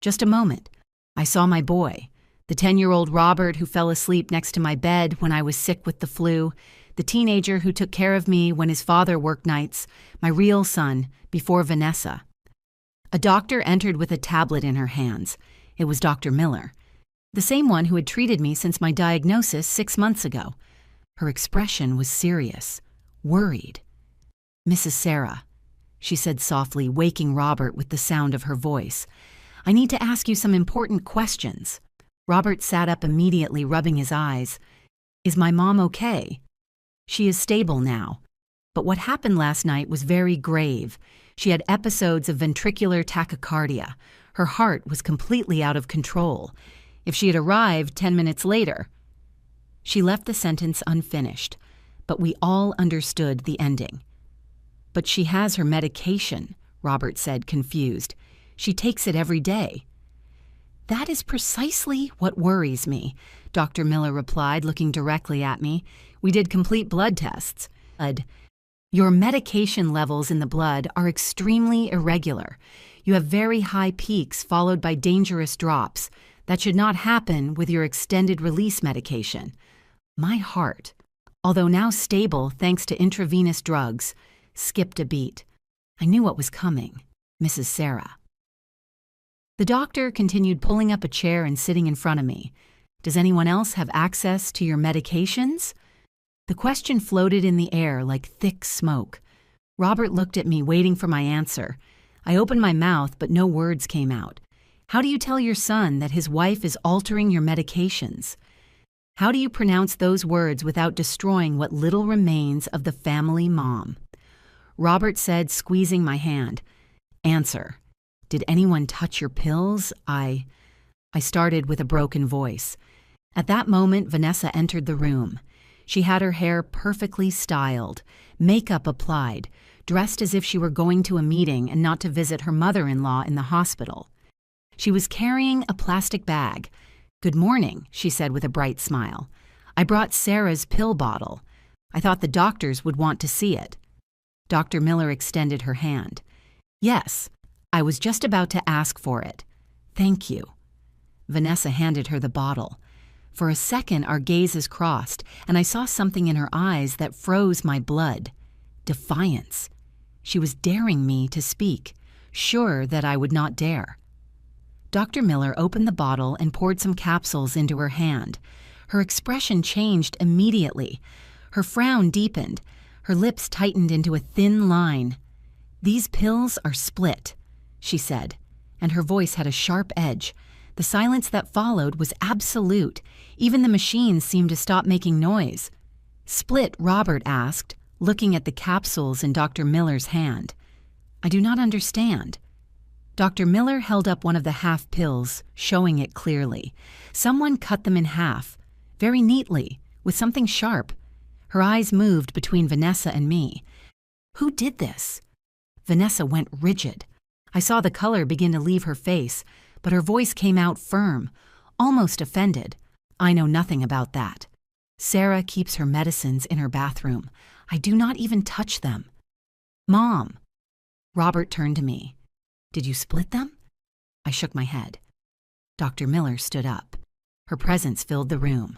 just a moment, I saw my boy, the 10-year-old Robert who fell asleep next to my bed when I was sick with the flu, the teenager who took care of me when his father worked nights, my real son, before Vanessa. A doctor entered with a tablet in her hands. It was Dr. Miller, the same one who had treated me since my diagnosis 6 months ago. Her expression was serious, worried. "Mrs. Sarah," she said softly, waking Robert with the sound of her voice, "I need to ask you some important questions." Robert sat up immediately, rubbing his eyes. "Is my mom okay?" "She is stable now. But what happened last night was very grave. She had episodes of ventricular tachycardia. Her heart was completely out of control. If she had arrived 10 minutes later..." She left the sentence unfinished, but we all understood the ending. "But she has her medication," Robert said, confused. "She takes it every day." "That is precisely what worries me," Dr. Miller replied, looking directly at me. "We did complete blood tests. Your medication levels in the blood are extremely irregular. You have very high peaks followed by dangerous drops. That should not happen with your extended release medication." My heart, although now stable thanks to intravenous drugs, skipped a beat. I knew what was coming. Mrs. Sarah. The doctor continued pulling up a chair and sitting in front of me. "Does anyone else have access to your medications?" The question floated in the air like thick smoke. Robert looked at me, waiting for my answer. I opened my mouth, but no words came out. "How do you tell your son that his wife is altering your medications? How do you pronounce those words without destroying what little remains of the family mom?" Robert said, squeezing my hand, "Answer. Did anyone touch your pills?" I started with a broken voice. At that moment, Vanessa entered the room. She had her hair perfectly styled, makeup applied, dressed as if she were going to a meeting and not to visit her mother-in-law in the hospital. She was carrying a plastic bag. "Good morning," she said with a bright smile. "I brought Sarah's pill bottle. I thought the doctors would want to see it." Dr. Miller extended her hand. "Yes, I was just about to ask for it. Thank you." Vanessa handed her the bottle. For a second, our gazes crossed, and I saw something in her eyes that froze my blood. Defiance. She was daring me to speak, sure that I would not dare. Dr. Miller opened the bottle and poured some capsules into her hand. Her expression changed immediately. Her frown deepened. Her lips tightened into a thin line. "These pills are split," she said, and her voice had a sharp edge. The silence that followed was absolute. Even the machines seemed to stop making noise. "Split?" Robert asked, looking at the capsules in Dr. Miller's hand. "I do not understand." Dr. Miller held up one of the half pills, showing it clearly. Someone cut them in half, very neatly, with something sharp. Her eyes moved between Vanessa and me. "Who did this?" Vanessa went rigid. I saw the color begin to leave her face, but her voice came out firm, almost offended. "I know nothing about that." Sarah keeps her medicines in her bathroom. I do not even touch them. Mom. Robert turned to me. Did you split them? I shook my head. Dr. Miller stood up. Her presence filled the room.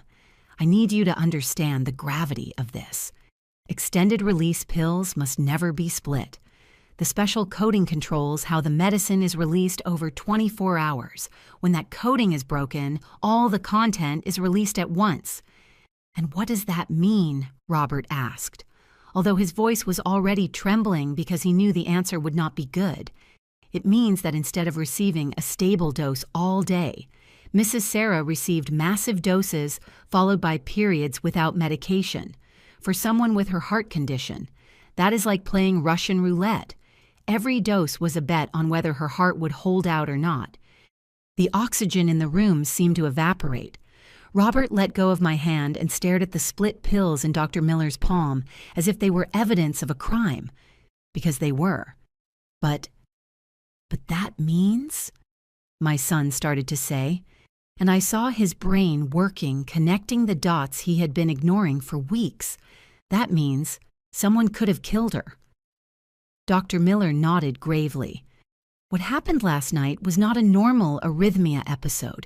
I need you to understand the gravity of this. Extended-release pills must never be split. The special coating controls how the medicine is released over 24 hours. When that coating is broken, all the content is released at once. And what does that mean? Robert asked, although his voice was already trembling because he knew the answer would not be good. It means that instead of receiving a stable dose all day, Mrs. Sarah received massive doses followed by periods without medication. For someone with her heart condition, that is like playing Russian roulette. Every dose was a bet on whether her heart would hold out or not. The oxygen in the room seemed to evaporate. Robert let go of my hand and stared at the split pills in Dr. Miller's palm as if they were evidence of a crime, because they were. But that means? My son started to say, and I saw his brain working, connecting the dots he had been ignoring for weeks. That means someone could have killed her. Dr. Miller nodded gravely. What happened last night was not a normal arrhythmia episode.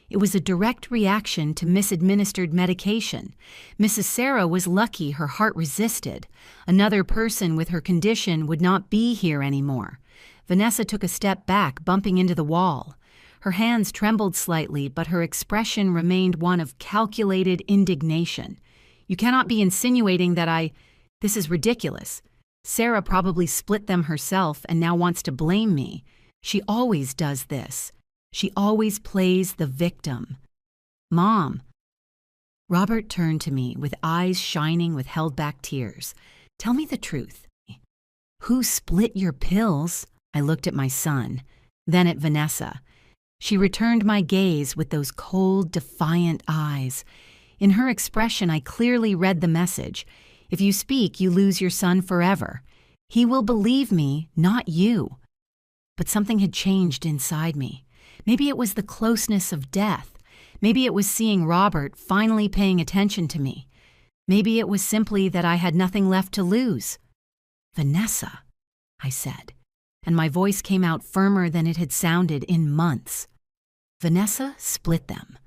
It was a direct reaction to misadministered medication. Mrs. Sarah was lucky her heart resisted. Another person with her condition would not be here anymore. Vanessa took a step back, bumping into the wall. Her hands trembled slightly, but her expression remained one of calculated indignation. You cannot be insinuating that This is ridiculous. Sarah probably split them herself and now wants to blame me. She always does this. She always plays the victim. Mom. Robert turned to me with eyes shining with held-back tears. Tell me the truth. Who split your pills? I looked at my son, then at Vanessa. She returned my gaze with those cold, defiant eyes. In her expression, I clearly read the message. If you speak, you lose your son forever. He will believe me, not you. But something had changed inside me. Maybe it was the closeness of death. Maybe it was seeing Robert finally paying attention to me. Maybe it was simply that I had nothing left to lose. Vanessa, I said, and my voice came out firmer than it had sounded in months. Vanessa split them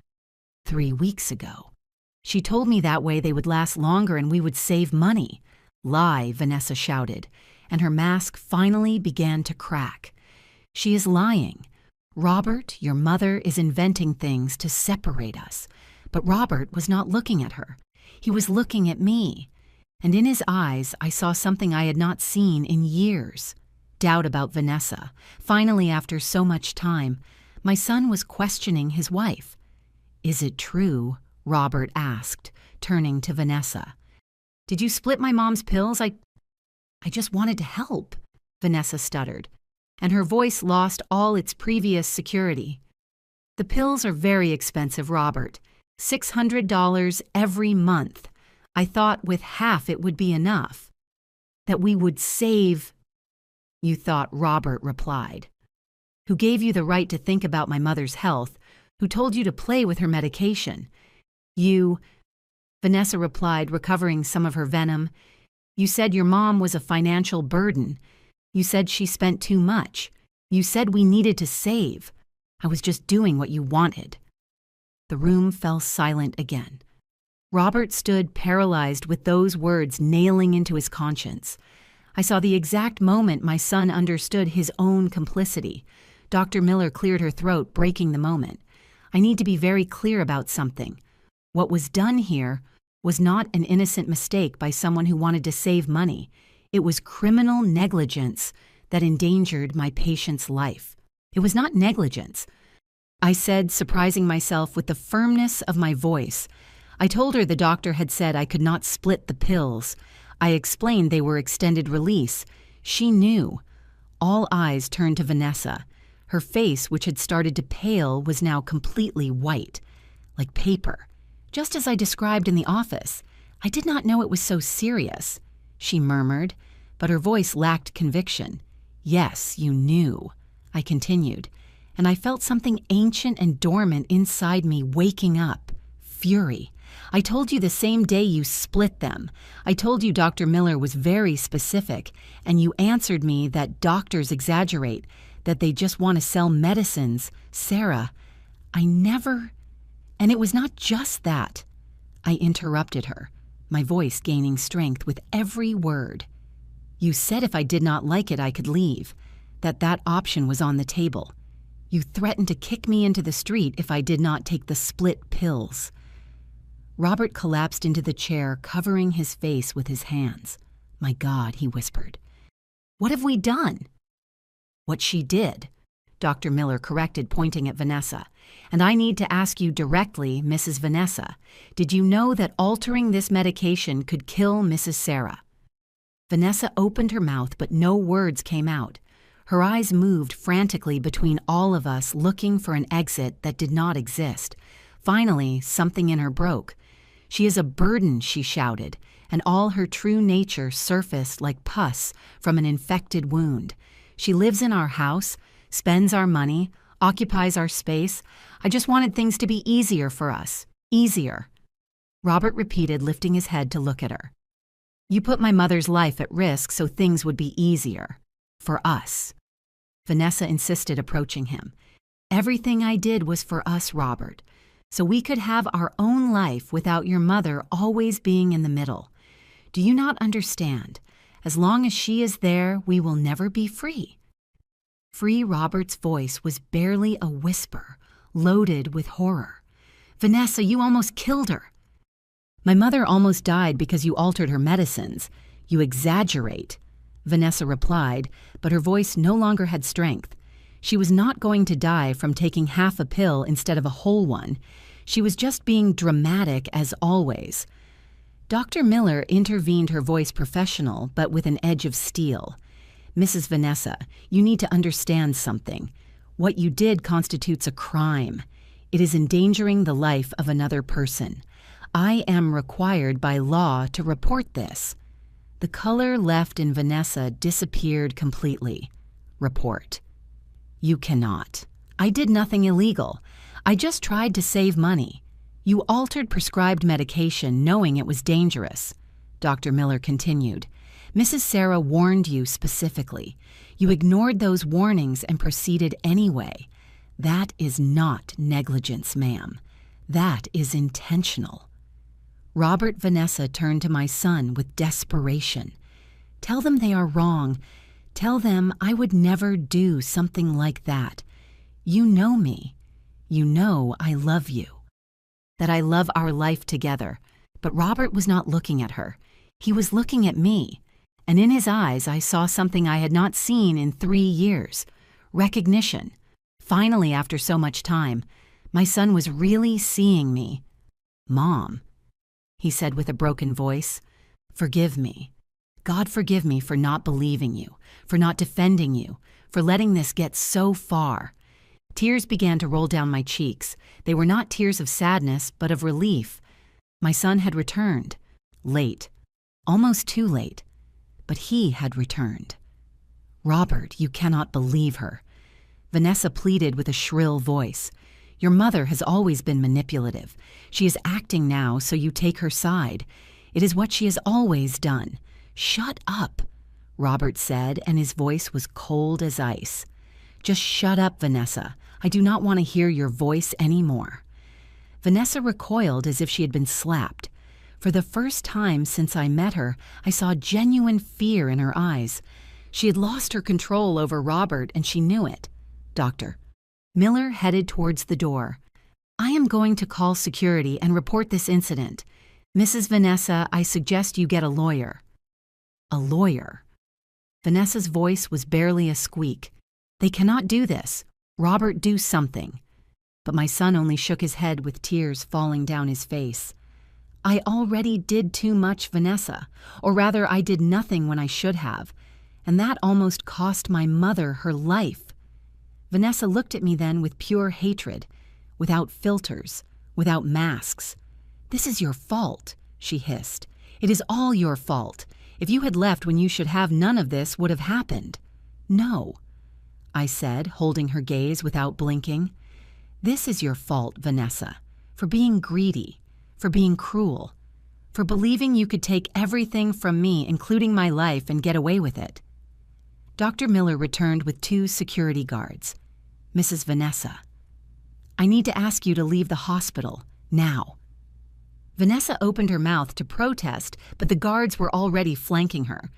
3 weeks ago. She told me that way they would last longer and we would save money. Lie, Vanessa shouted, and her mask finally began to crack. She is lying. Robert, your mother, is inventing things to separate us. But Robert was not looking at her. He was looking at me. And in his eyes, I saw something I had not seen in years. Doubt about Vanessa. Finally, after so much time, my son was questioning his wife. Is it true? Robert asked, turning to Vanessa. Did you split my mom's pills? I just wanted to help, Vanessa stuttered, and her voice lost all its previous security. The pills are very expensive, Robert. $600 every month. I thought with half it would be enough. That we would save. You thought, Robert replied. Who gave you the right to think about my mother's health? Who told you to play with her medication? You, Vanessa replied, recovering some of her venom. You said your mom was a financial burden. You said she spent too much. You said we needed to save. I was just doing what you wanted. The room fell silent again. Robert stood paralyzed with those words nailing into his conscience. I saw the exact moment my son understood his own complicity. Dr. Miller cleared her throat, breaking the moment. I need to be very clear about something. What was done here was not an innocent mistake by someone who wanted to save money. It was criminal negligence that endangered my patient's life. It was not negligence. I said, surprising myself with the firmness of my voice. I told her the doctor had said I could not split the pills. I explained they were extended release. She knew. All eyes turned to Vanessa. Her face, which had started to pale, was now completely white, like paper, just as I described in the office. I did not know it was so serious, she murmured, but her voice lacked conviction. Yes, you knew, I continued, and I felt something ancient and dormant inside me waking up. Fury. I told you the same day you split them. I told you Dr. Miller was very specific, and you answered me that doctors exaggerate, that they just want to sell medicines. Sarah, I never... And it was not just that. I interrupted her, my voice gaining strength with every word. You said if I did not like it, I could leave, that option was on the table. You threatened to kick me into the street if I did not take the split pills. Robert collapsed into the chair, covering his face with his hands. My God, he whispered. What have we done? What she did, Dr. Miller corrected, pointing at Vanessa. And I need to ask you directly, Mrs. Vanessa, did you know that altering this medication could kill Mrs. Sarah? Vanessa opened her mouth, but no words came out. Her eyes moved frantically between all of us, looking for an exit that did not exist. Finally, something in her broke. She is a burden, she shouted, and all her true nature surfaced like pus from an infected wound. She lives in our house, spends our money, occupies our space. I just wanted things to be easier for us. Easier. Robert repeated, lifting his head to look at her. You put my mother's life at risk so things would be easier. For us. Vanessa insisted, approaching him. Everything I did was for us, Robert, so we could have our own life without your mother always being in the middle. Do you not understand? As long as she is there, we will never be free. Free Robert's voice was barely a whisper, loaded with horror. Vanessa, you almost killed her. My mother almost died because you altered her medicines. You exaggerate, Vanessa replied, but her voice no longer had strength. She was not going to die from taking half a pill instead of a whole one. She was just being dramatic as always. Dr. Miller intervened, her voice professional, but with an edge of steel. Mrs. Vanessa, you need to understand something. What you did constitutes a crime. It is endangering the life of another person. I am required by law to report this. The color left in Vanessa disappeared completely. Report. You cannot. I did nothing illegal. I just tried to save money. You altered prescribed medication knowing it was dangerous. Dr. Miller continued. Mrs. Sarah warned you specifically. You ignored those warnings and proceeded anyway. That is not negligence, ma'am. That is intentional. Robert Vanessa turned to my son with desperation. Tell them they are wrong. Tell them I would never do something like that. You know me. You know I love you. That I love our life together. But Robert was not looking at her. He was looking at me. And in his eyes I saw something I had not seen in 3 years. Recognition. Finally, after so much time, my son was really seeing me. Mom, he said with a broken voice, forgive me. God forgive me for not believing you, for not defending you, for letting this get so far. Tears began to roll down my cheeks. They were not tears of sadness, but of relief. My son had returned. Late. Almost too late. But he had returned. Robert, you cannot believe her. Vanessa pleaded with a shrill voice. Your mother has always been manipulative. She is acting now, so you take her side. It is what she has always done. Shut up, Robert said, and his voice was cold as ice. Just shut up, Vanessa. I do not want to hear your voice anymore. Vanessa recoiled as if she had been slapped. For the first time since I met her, I saw genuine fear in her eyes. She had lost her control over Robert, and she knew it. Doctor. Miller headed towards the door. I am going to call security and report this incident. Mrs. Vanessa, I suggest you get a lawyer. A lawyer? Vanessa's voice was barely a squeak. They cannot do this. Robert, do something. But my son only shook his head with tears falling down his face. I already did too much, Vanessa. Or rather, I did nothing when I should have. And that almost cost my mother her life. Vanessa looked at me then with pure hatred, without filters, without masks. This is your fault, she hissed. It is all your fault. If you had left when you should have, none of this would have happened. No, I said, holding her gaze without blinking. This is your fault, Vanessa, for being greedy, for being cruel, for believing you could take everything from me, including my life, and get away with it. Dr. Miller returned with 2 security guards. Mrs. Vanessa, I need to ask you to leave the hospital, now. Vanessa opened her mouth to protest, but the guards were already flanking her.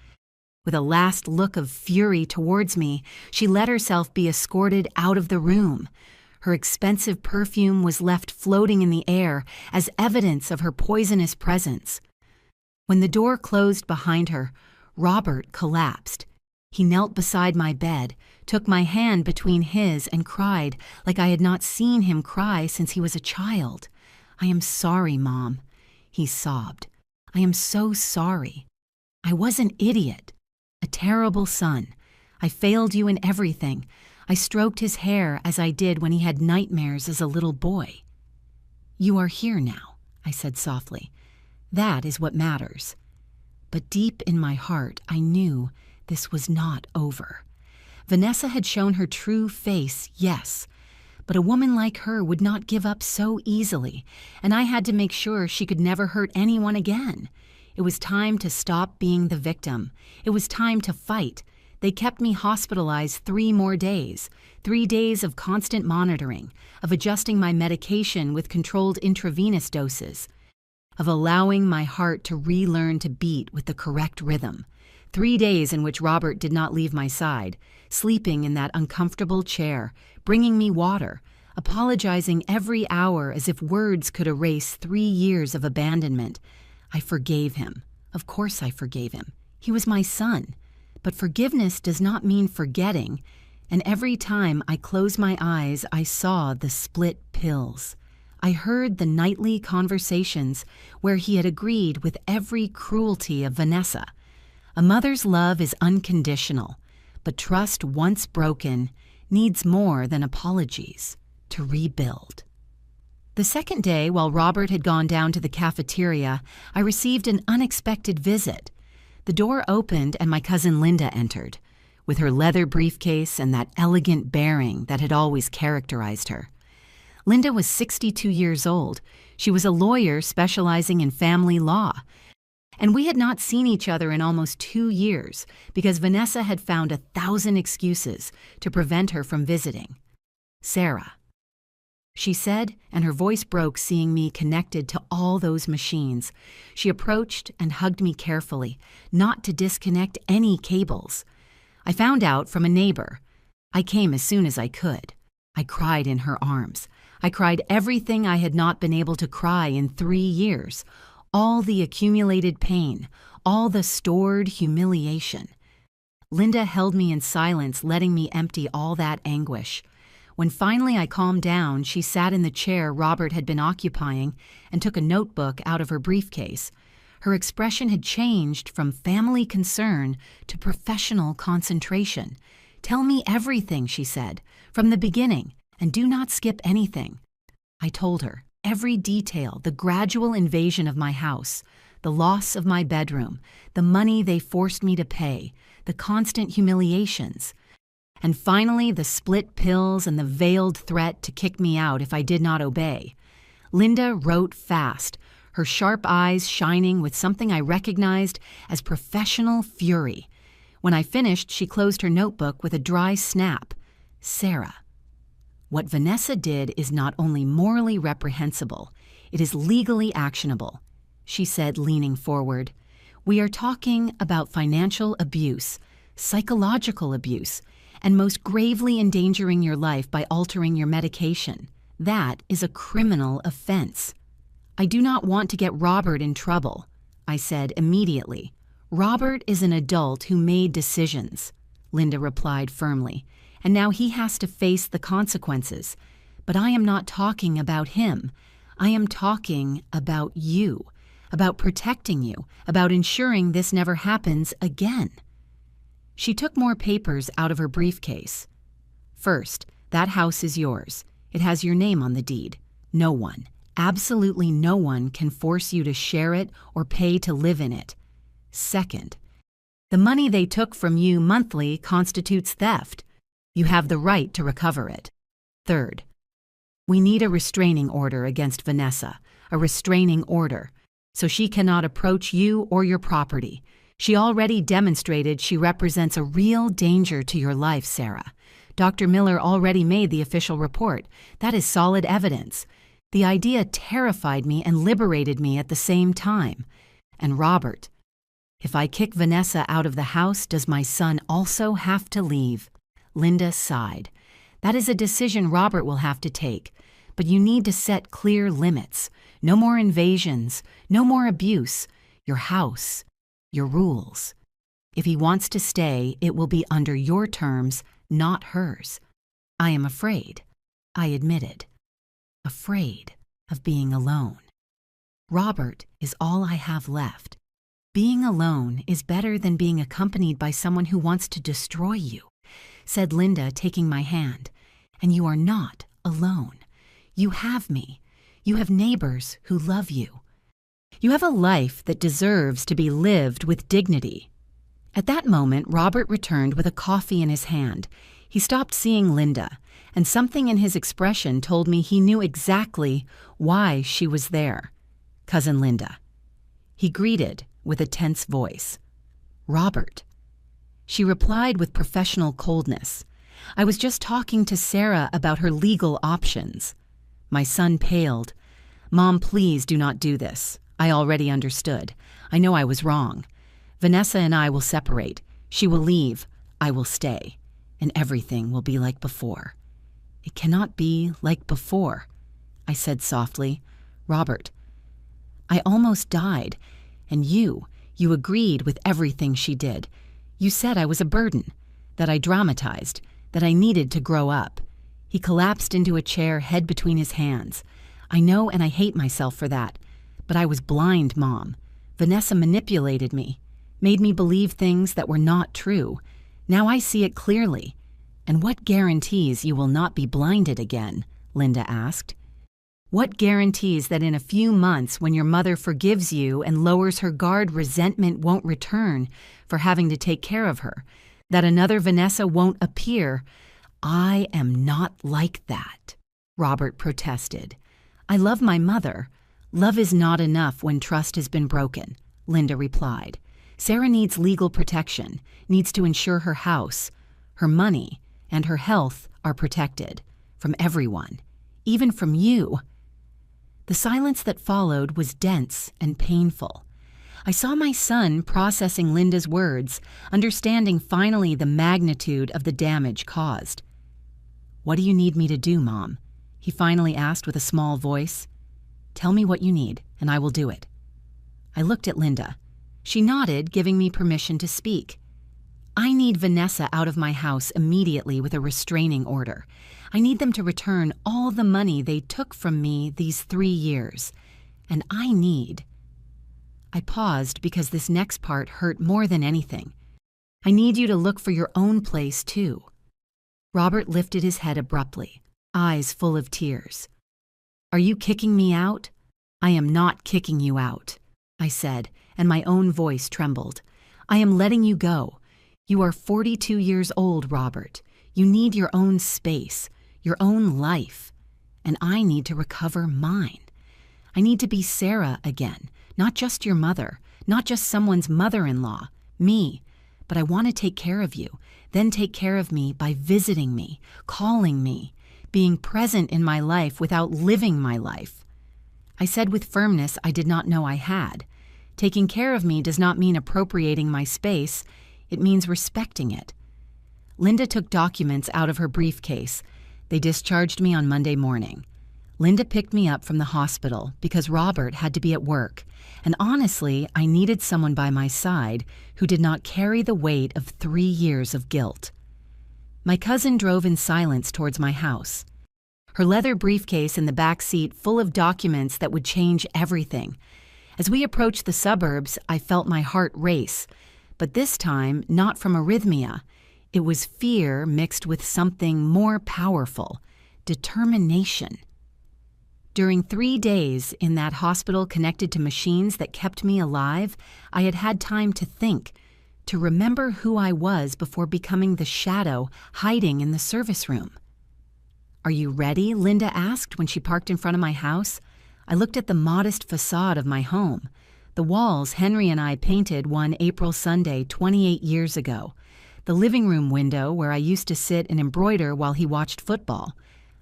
With a last look of fury towards me, she let herself be escorted out of the room. Her expensive perfume was left floating in the air as evidence of her poisonous presence. When the door closed behind her, Robert collapsed. He knelt beside my bed, took my hand between his, and cried like I had not seen him cry since he was a child. "I am sorry, Mom," he sobbed. "I am so sorry. I was an idiot, a terrible son. I failed you in everything. I stroked his hair as I did when he had nightmares as a little boy." "You are here now," I said softly. "That is what matters." But deep in my heart, I knew this was not over. Vanessa had shown her true face, yes, but a woman like her would not give up so easily, and I had to make sure she could never hurt anyone again. It was time to stop being the victim. It was time to fight. They kept me hospitalized 3 more days, 3 days of constant monitoring, of adjusting my medication with controlled intravenous doses, of allowing my heart to relearn to beat with the correct rhythm. 3 days in which Robert did not leave my side, sleeping in that uncomfortable chair, bringing me water, apologizing every hour as if words could erase 3 years of abandonment. I forgave him. Of course I forgave him. He was my son. But forgiveness does not mean forgetting, and every time I closed my eyes, I saw the split pills. I heard the nightly conversations where he had agreed with every cruelty of Vanessa. A mother's love is unconditional, but trust once broken needs more than apologies to rebuild. The second day, while Robert had gone down to the cafeteria, I received an unexpected visit. The door opened and my cousin Linda entered, with her leather briefcase and that elegant bearing that had always characterized her. Linda was 62 years old. She was a lawyer specializing in family law, and we had not seen each other in almost 2 years because Vanessa had found 1,000 excuses to prevent her from visiting. "Sarah," she said, and her voice broke seeing me connected to all those machines. She approached and hugged me carefully, not to disconnect any cables. I found out from a neighbor. I came as soon as I could. I cried in her arms. I cried everything I had not been able to cry in 3 years. All the accumulated pain, all the stored humiliation. Linda held me in silence, letting me empty all that anguish. When finally I calmed down, she sat in the chair Robert had been occupying and took a notebook out of her briefcase. Her expression had changed from family concern to professional concentration. "Tell me everything," she said, "from the beginning, and do not skip anything." I told her. Every detail, the gradual invasion of my house, the loss of my bedroom, the money they forced me to pay, the constant humiliations, and finally the split pills and the veiled threat to kick me out if I did not obey. Linda wrote fast, her sharp eyes shining with something I recognized as professional fury. When I finished, she closed her notebook with a dry snap. "Sarah, what Vanessa did is not only morally reprehensible, it is legally actionable," she said, leaning forward. "We are talking about financial abuse, psychological abuse, and most gravely endangering your life by altering your medication. That is a criminal offense." "I do not want to get Robert in trouble," I said immediately. "Robert is an adult who made decisions," Linda replied firmly, "and now he has to face the consequences. But I am not talking about him. I am talking about you, about protecting you, about ensuring this never happens again." She took more papers out of her briefcase. "First, that house is yours. It has your name on the deed. No one, absolutely no one, can force you to share it or pay to live in it. Second, the money they took from you monthly constitutes theft. You have the right to recover it. Third, we need a restraining order against Vanessa. a restraining order, so she cannot approach you or your property. She already demonstrated she represents a real danger to your life, Sarah. Dr. Miller already made the official report. That is solid evidence. The idea terrified me and liberated me at the same time. And Robert, if I kick Vanessa out of the house, does my son also have to leave? Linda sighed. That is a decision Robert will have to take. But you need to set clear limits. No more invasions, no more abuse. Your house, your rules. If he wants to stay, it will be under your terms, not hers. I am afraid, I admitted. Afraid of being alone. Robert is all I have left. Being alone is better than being accompanied by someone who wants to destroy you, said Linda, taking my hand. And you are not alone. You have me. You have neighbors who love you. You have a life that deserves to be lived with dignity. At that moment, Robert returned with a coffee in his hand. He stopped seeing Linda, and something in his expression told me he knew exactly why she was there. Cousin Linda. He greeted with a tense voice. Robert. She replied with professional coldness. I was just talking to Sarah about her legal options. My son paled. Mom, please do not do this. I already understood. I know I was wrong. Vanessa and I will separate. She will leave. I will stay. And everything will be like before. It cannot be like before, I said softly. Robert, I almost died. And you agreed with everything she did. You said I was a burden, that I dramatized, that I needed to grow up. He collapsed into a chair, head between his hands. I know, and I hate myself for that. But I was blind, Mom. Vanessa manipulated me, made me believe things that were not true. Now I see it clearly. And what guarantees you will not be blinded again? Linda asked. What guarantees that in a few months, when your mother forgives you and lowers her guard, resentment won't return for having to take care of her? That another Vanessa won't appear? I am not like that, Robert protested. I love my mother. Love is not enough when trust has been broken, Linda replied. Sarah needs legal protection, needs to ensure her house, her money, and her health are protected. From everyone, even from you. The silence that followed was dense and painful. I saw my son processing Linda's words, understanding finally the magnitude of the damage caused. What do you need me to do, Mom? He finally asked with a small voice. Tell me what you need, and I will do it. I looked at Linda. She nodded, giving me permission to speak. I need Vanessa out of my house immediately with a restraining order. I need them to return all the money they took from me these 3 years. And I paused because this next part hurt more than anything. I need you to look for your own place, too. Robert lifted his head abruptly, eyes full of tears. Are you kicking me out? I am not kicking you out, I said, and my own voice trembled. I am letting you go. You are 42 years old, Robert. You need your own space, your own life. And I need to recover mine. I need to be Sarah again, not just your mother, not just someone's mother-in-law, me. But I want to take care of you, then take care of me by visiting me, calling me, being present in my life without living my life. I said with firmness I did not know I had. Taking care of me does not mean appropriating my space. It means respecting it. Linda took documents out of her briefcase. They discharged me on Monday morning. Linda picked me up from the hospital because Robert had to be at work, and honestly, I needed someone by my side who did not carry the weight of 3 years of guilt. My cousin drove in silence towards my house, her leather briefcase in the back seat full of documents that would change everything. As we approached the suburbs, I felt my heart race, but this time not from arrhythmia. It was fear mixed with something more powerful, determination. During 3 days in that hospital connected to machines that kept me alive, I had had time to think, to remember who I was before becoming the shadow hiding in the service room. Are you ready? Linda asked when she parked in front of my house. I looked at the modest facade of my home. The walls Henry and I painted one April Sunday 28 years ago. The living room window where I used to sit and embroider while he watched football.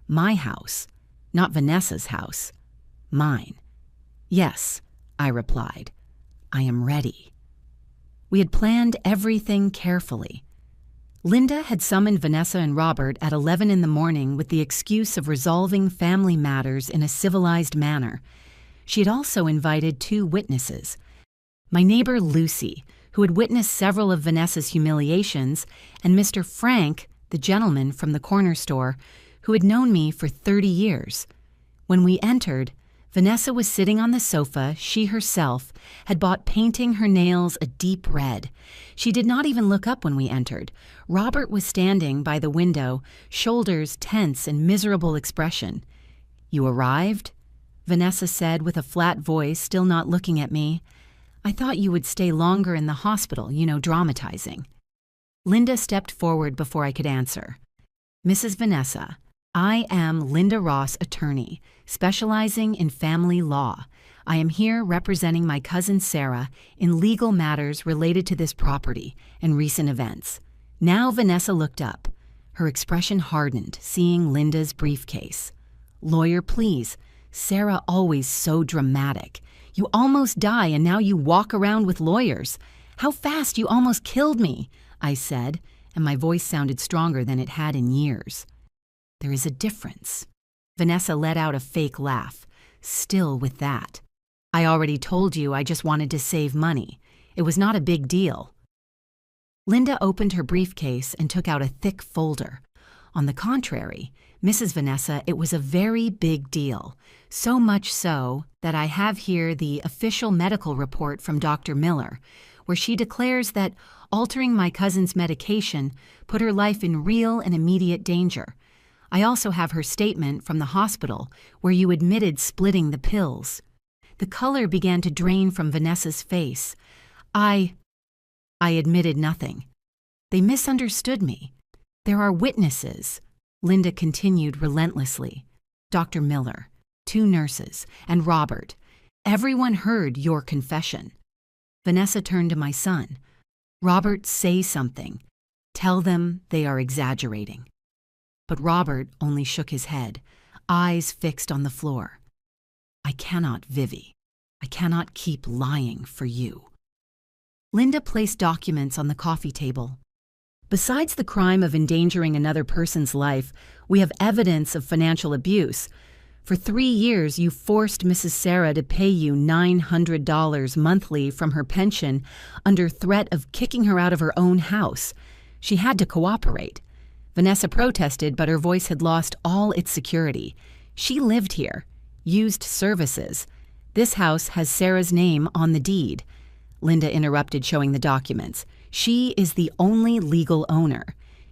My house, not Vanessa's house. Mine. Yes, I replied. I am ready. We had planned everything carefully. Linda had summoned Vanessa and Robert at 11 in the morning with the excuse of resolving family matters in a civilized manner. She had also invited 2 witnesses. My neighbor Lucy, who had witnessed several of Vanessa's humiliations, and Mr. Frank, the gentleman from the corner store, who had known me for 30 years. When we entered, Vanessa was sitting on the sofa she herself had bought, painting her nails a deep red. She did not even look up when we entered. Robert was standing by the window, shoulders tense and miserable expression. "You arrived?" Vanessa said with a flat voice, still not looking at me. "I thought you would stay longer in the hospital, dramatizing." Linda stepped forward before I could answer. "Mrs. Vanessa, I am Linda Ross, attorney, specializing in family law. I am here representing my cousin Sarah in legal matters related to this property and recent events." Now Vanessa looked up. Her expression hardened, seeing Linda's briefcase. "Lawyer, please. Sarah always so dramatic. You almost die and now you walk around with lawyers. How fast you almost killed me," I said, and my voice sounded stronger than it had in years. "There is a difference." Vanessa let out a fake laugh. "Still with that. I already told you I just wanted to save money. It was not a big deal." Linda opened her briefcase and took out a thick folder. On the contrary, Mrs. Vanessa, it was a very big deal. So much so that I have here the official medical report from Dr. Miller, where she declares that altering my cousin's medication put her life in real and immediate danger. I also have her statement from the hospital where you admitted splitting the pills. The color began to drain from Vanessa's face. I admitted nothing. They misunderstood me. There are witnesses, Linda continued relentlessly. Dr. Miller, 2 nurses, and Robert. Everyone heard your confession. Vanessa turned to my son. "Robert, say something. Tell them they are exaggerating." But Robert only shook his head, eyes fixed on the floor. "I cannot, Vivi. I cannot keep lying for you." Linda placed documents on the coffee table. "Besides the crime of endangering another person's life, we have evidence of financial abuse. For 3 years, you forced Mrs. Sarah to pay you $900 monthly from her pension under threat of kicking her out of her own house. She had to cooperate. Vanessa protested, but her voice had lost all its security. She lived here, used services. This house has Sarah's name on the deed." Linda interrupted, showing the documents. "She is the only legal owner.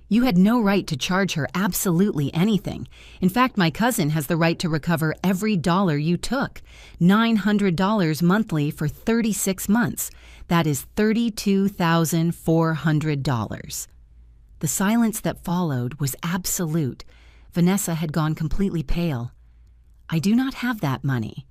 You had no right to charge her absolutely anything. In fact, my cousin has the right to recover every dollar you took. $900 monthly for 36 months. That is $32,400. The silence that followed was absolute. Vanessa had gone completely pale. "I do not have that money."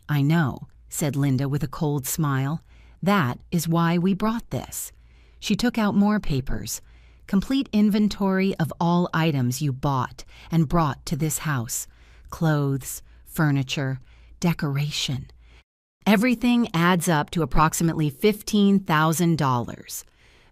"I know," said Linda with a cold smile. "That is why we brought this." She took out more papers. "Complete inventory of all items you bought and brought to this house. Clothes, furniture, decoration. Everything adds up to approximately $15,000.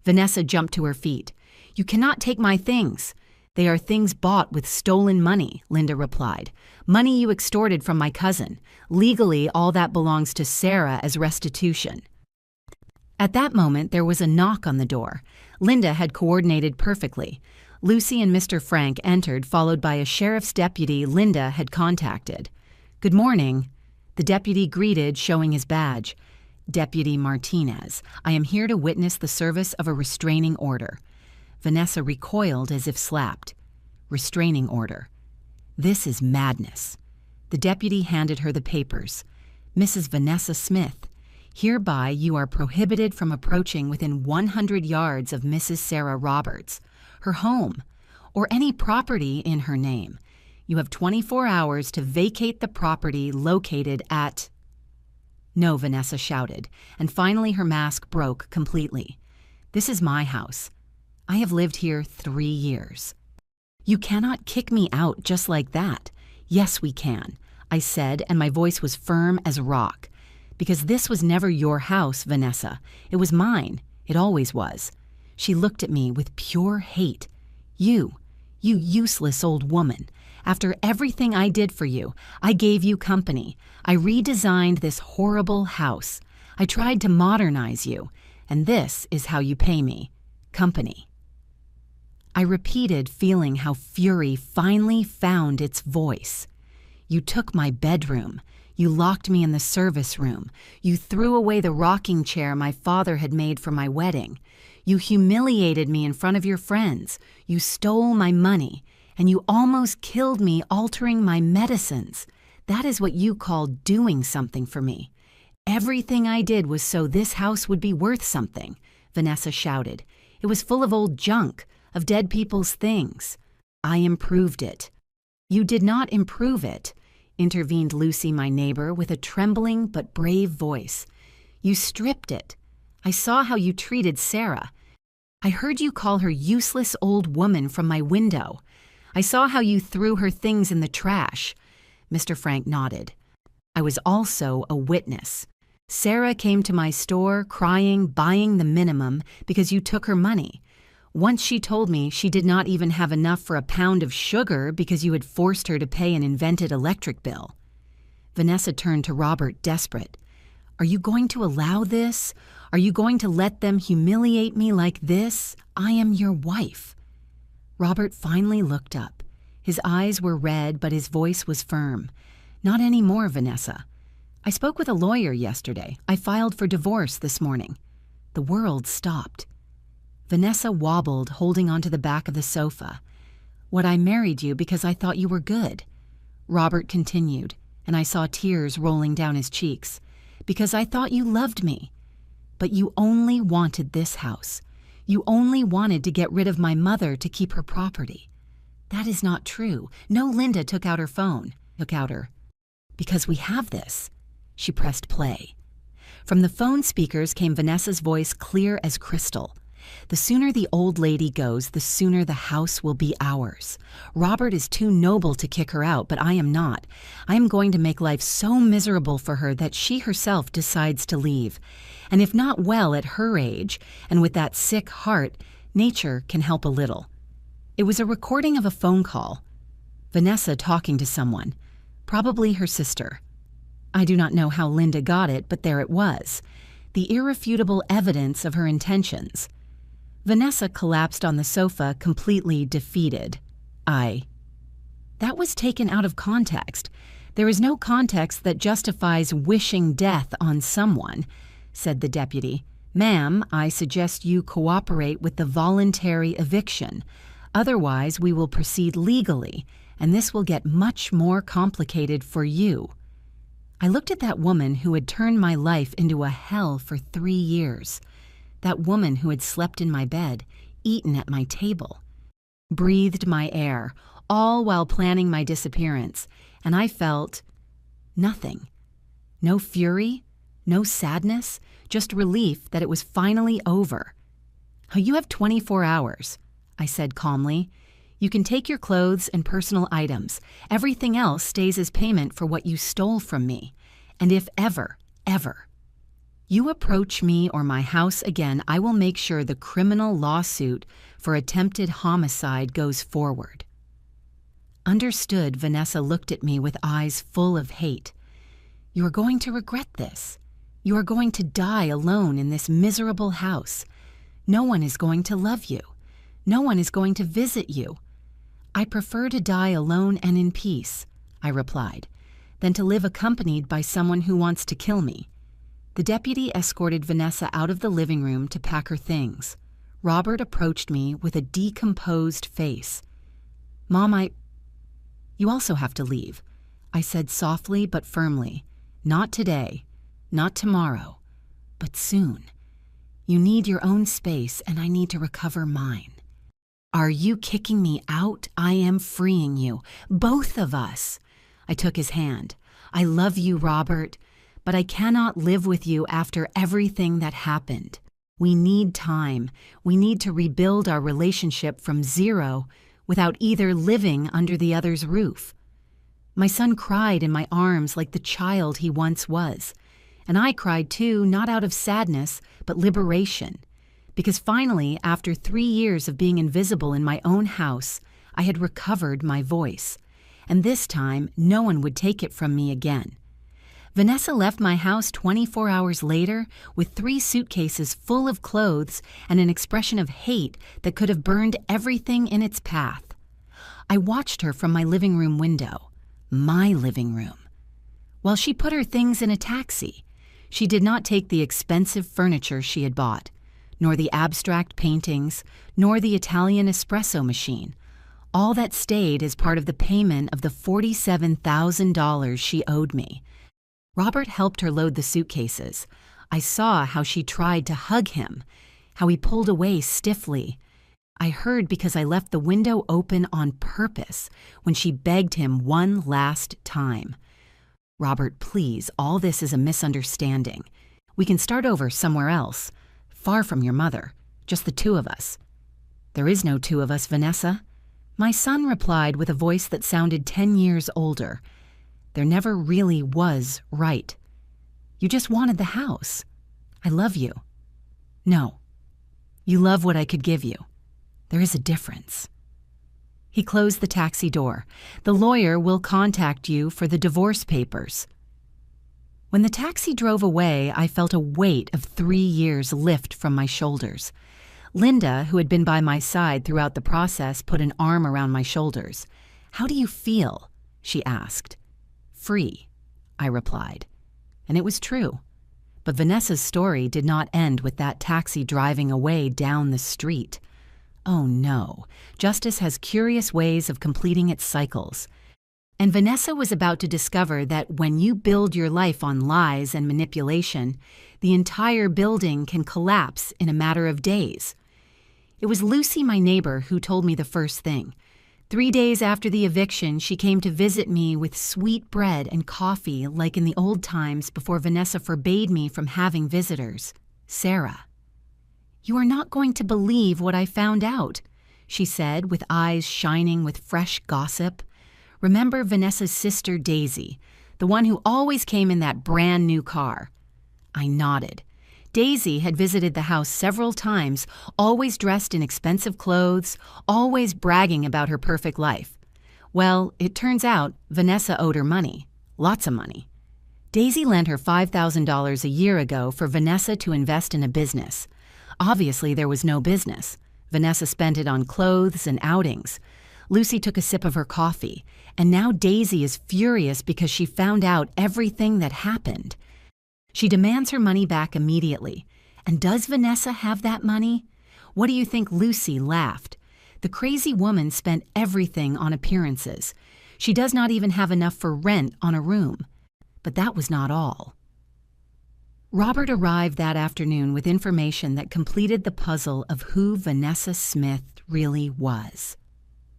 Vanessa jumped to her feet. "You cannot take my things." "They are things bought with stolen money," Linda replied. "Money you extorted from my cousin. Legally, all that belongs to Sarah as restitution." At that moment, there was a knock on the door. Linda had coordinated perfectly. Lucy and Mr. Frank entered, followed by a sheriff's deputy Linda had contacted. "Good morning." The deputy greeted, showing his badge. "Deputy Martinez, I am here to witness the service of a restraining order." Vanessa recoiled as if slapped. "Restraining order. This is madness." The deputy handed her the papers. "Mrs. Vanessa Smith, hereby you are prohibited from approaching within 100 yards of Mrs. Sarah Roberts, her home, or any property in her name. You have 24 hours to vacate the property located at—" "No," Vanessa shouted, and finally her mask broke completely. "This is my house. I have lived here 3 years. You cannot kick me out just like that." "Yes, we can," I said, and my voice was firm as rock. "Because this was never your house, Vanessa. It was mine. It always was." She looked at me with pure hate. You useless old woman. After everything I did for you, I gave you company. I redesigned this horrible house. I tried to modernize you, and this is how you pay me. Company." I repeated, feeling how fury finally found its voice. "You took my bedroom. You locked me in the service room. You threw away the rocking chair my father had made for my wedding. You humiliated me in front of your friends. You stole my money. And you almost killed me altering my medicines. That is what you call doing something for me. Everything I did was so this house would be worth something," Vanessa shouted. "It was full of old junk, of dead people's things. I improved it." "You did not improve it," intervened Lucy, my neighbor, with a trembling but brave voice. "You stripped it. I saw how you treated Sarah. I heard you call her useless old woman from my window. I saw how you threw her things in the trash." Mr. Frank nodded. "I was also a witness. Sarah came to my store crying, buying the minimum because you took her money. Once she told me she did not even have enough for a pound of sugar because you had forced her to pay an invented electric bill." Vanessa turned to Robert, desperate. "Are you going to allow this? Are you going to let them humiliate me like this? I am your wife." Robert finally looked up. His eyes were red, but his voice was firm. "Not anymore, Vanessa. I spoke with a lawyer yesterday. I filed for divorce this morning." The world stopped. Vanessa wobbled, holding onto the back of the sofa. "What, I married you because I thought you were good?" Robert continued, and I saw tears rolling down his cheeks. "Because I thought you loved me. But you only wanted this house. You only wanted to get rid of my mother to keep her property." "That is not true. No." Linda took out her phone. "Because we have this." She pressed play. From the phone speakers came Vanessa's voice, clear as crystal. "The sooner the old lady goes, the sooner the house will be ours. Robert is too noble to kick her out, but I am not. I am going to make life so miserable for her that she herself decides to leave. And if not well at her age, and with that sick heart, nature can help a little." It was a recording of a phone call. Vanessa talking to someone, probably her sister. I do not know how Linda got it, but there it was. The irrefutable evidence of her intentions. Vanessa collapsed on the sofa, completely defeated. That was taken out of context. There is no context that justifies wishing death on someone, said the deputy. "Ma'am, I suggest you cooperate with the voluntary eviction. Otherwise, we will proceed legally, and this will get much more complicated for you." I looked at that woman who had turned my life into a hell for 3 years. That woman who had slept in my bed, eaten at my table, breathed my air, all while planning my disappearance, and I felt nothing. No fury, no sadness, just relief that it was finally over. "You have 24 hours, I said calmly. "You can take your clothes and personal items. Everything else stays as payment for what you stole from me. And if ever you approach me or my house again, I will make sure the criminal lawsuit for attempted homicide goes forward." Understood, Vanessa looked at me with eyes full of hate. "You are going to regret this. You are going to die alone in this miserable house. No one is going to love you. No one is going to visit you." "I prefer to die alone and in peace," I replied, "than to live accompanied by someone who wants to kill me." The deputy escorted Vanessa out of the living room to pack her things. Robert approached me with a decomposed face. "Mom, you also have to leave," I said softly but firmly. "Not today, not tomorrow, but soon. You need your own space, and I need to recover mine." Are you kicking me out? I am freeing you. Both of us. I took his hand. I love you, Robert, but I cannot live with you after everything that happened. We need time. We need to rebuild our relationship from zero without either living under the other's roof. My son cried in my arms like the child he once was. And I cried too, not out of sadness, but liberation. Because finally, after 3 years of being invisible in my own house, I had recovered my voice. And this time, no one would take it from me again. Vanessa left my house 24 hours later with 3 suitcases full of clothes and an expression of hate that could have burned everything in its path. I watched her from my living room window, my living room. While she put her things in a taxi, she did not take the expensive furniture she had bought, nor the abstract paintings, nor the Italian espresso machine. All that stayed as part of the payment of the $47,000 she owed me. Robert helped her load the suitcases. I saw how she tried to hug him, how he pulled away stiffly. I heard because I left the window open on purpose when she begged him one last time. Robert, please, all this is a misunderstanding. We can start over somewhere else, far from your mother, just the 2 of us. There is no 2 of us, Vanessa. My son replied with a voice that sounded 10 years older. There never really was right. You just wanted the house. I love you. No. You love what I could give you. There is a difference. He closed the taxi door. The lawyer will contact you for the divorce papers. When the taxi drove away, I felt a weight of 3 years lift from my shoulders. Linda, who had been by my side throughout the process, put an arm around my shoulders. "How do you feel?" she asked. "Free," I replied. And it was true. But Vanessa's story did not end with that taxi driving away down the street. Oh no, justice has curious ways of completing its cycles. And Vanessa was about to discover that when you build your life on lies and manipulation, the entire building can collapse in a matter of days. It was Lucy, my neighbor, who told me the first thing. 3 days after the eviction, she came to visit me with sweet bread and coffee like in the old times before Vanessa forbade me from having visitors. Sarah. "You are not going to believe what I found out," she said with eyes shining with fresh gossip. "Remember Vanessa's sister Daisy, the one who always came in that brand new car?" I nodded. Daisy had visited the house several times, always dressed in expensive clothes, always bragging about her perfect life. Well, it turns out Vanessa owed her money, lots of money. Daisy lent her $5,000 a year ago for Vanessa to invest in a business. Obviously, there was no business. Vanessa spent it on clothes and outings. Lucy took a sip of her coffee, and now Daisy is furious because she found out everything that happened. She demands her money back immediately. And does Vanessa have that money? What do you think? Lucy laughed. The crazy woman spent everything on appearances. She does not even have enough for rent on a room. But that was not all. Robert arrived that afternoon with information that completed the puzzle of who Vanessa Smith really was.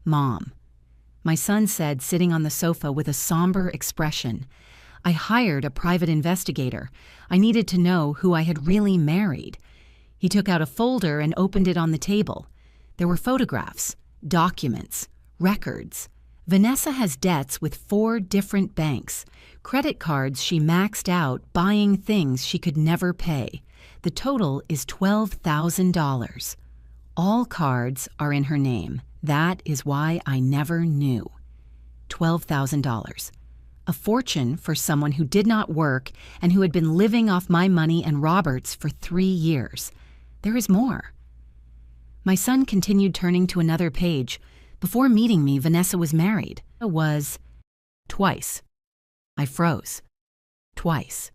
Mom. My son said, sitting on the sofa with a somber expression, "I hired a private investigator. I needed to know who I had really married." He took out a folder and opened it on the table. There were photographs, documents, records. Vanessa has debts with 4 different banks, credit cards she maxed out buying things she could never pay. The total is $12,000. All cards are in her name. That is why I never knew. $12,000. A fortune for someone who did not work and who had been living off my money and Robert's for 3 years. There is more. My son continued turning to another page. Before meeting me, Vanessa was married. Twice. I froze. Twice.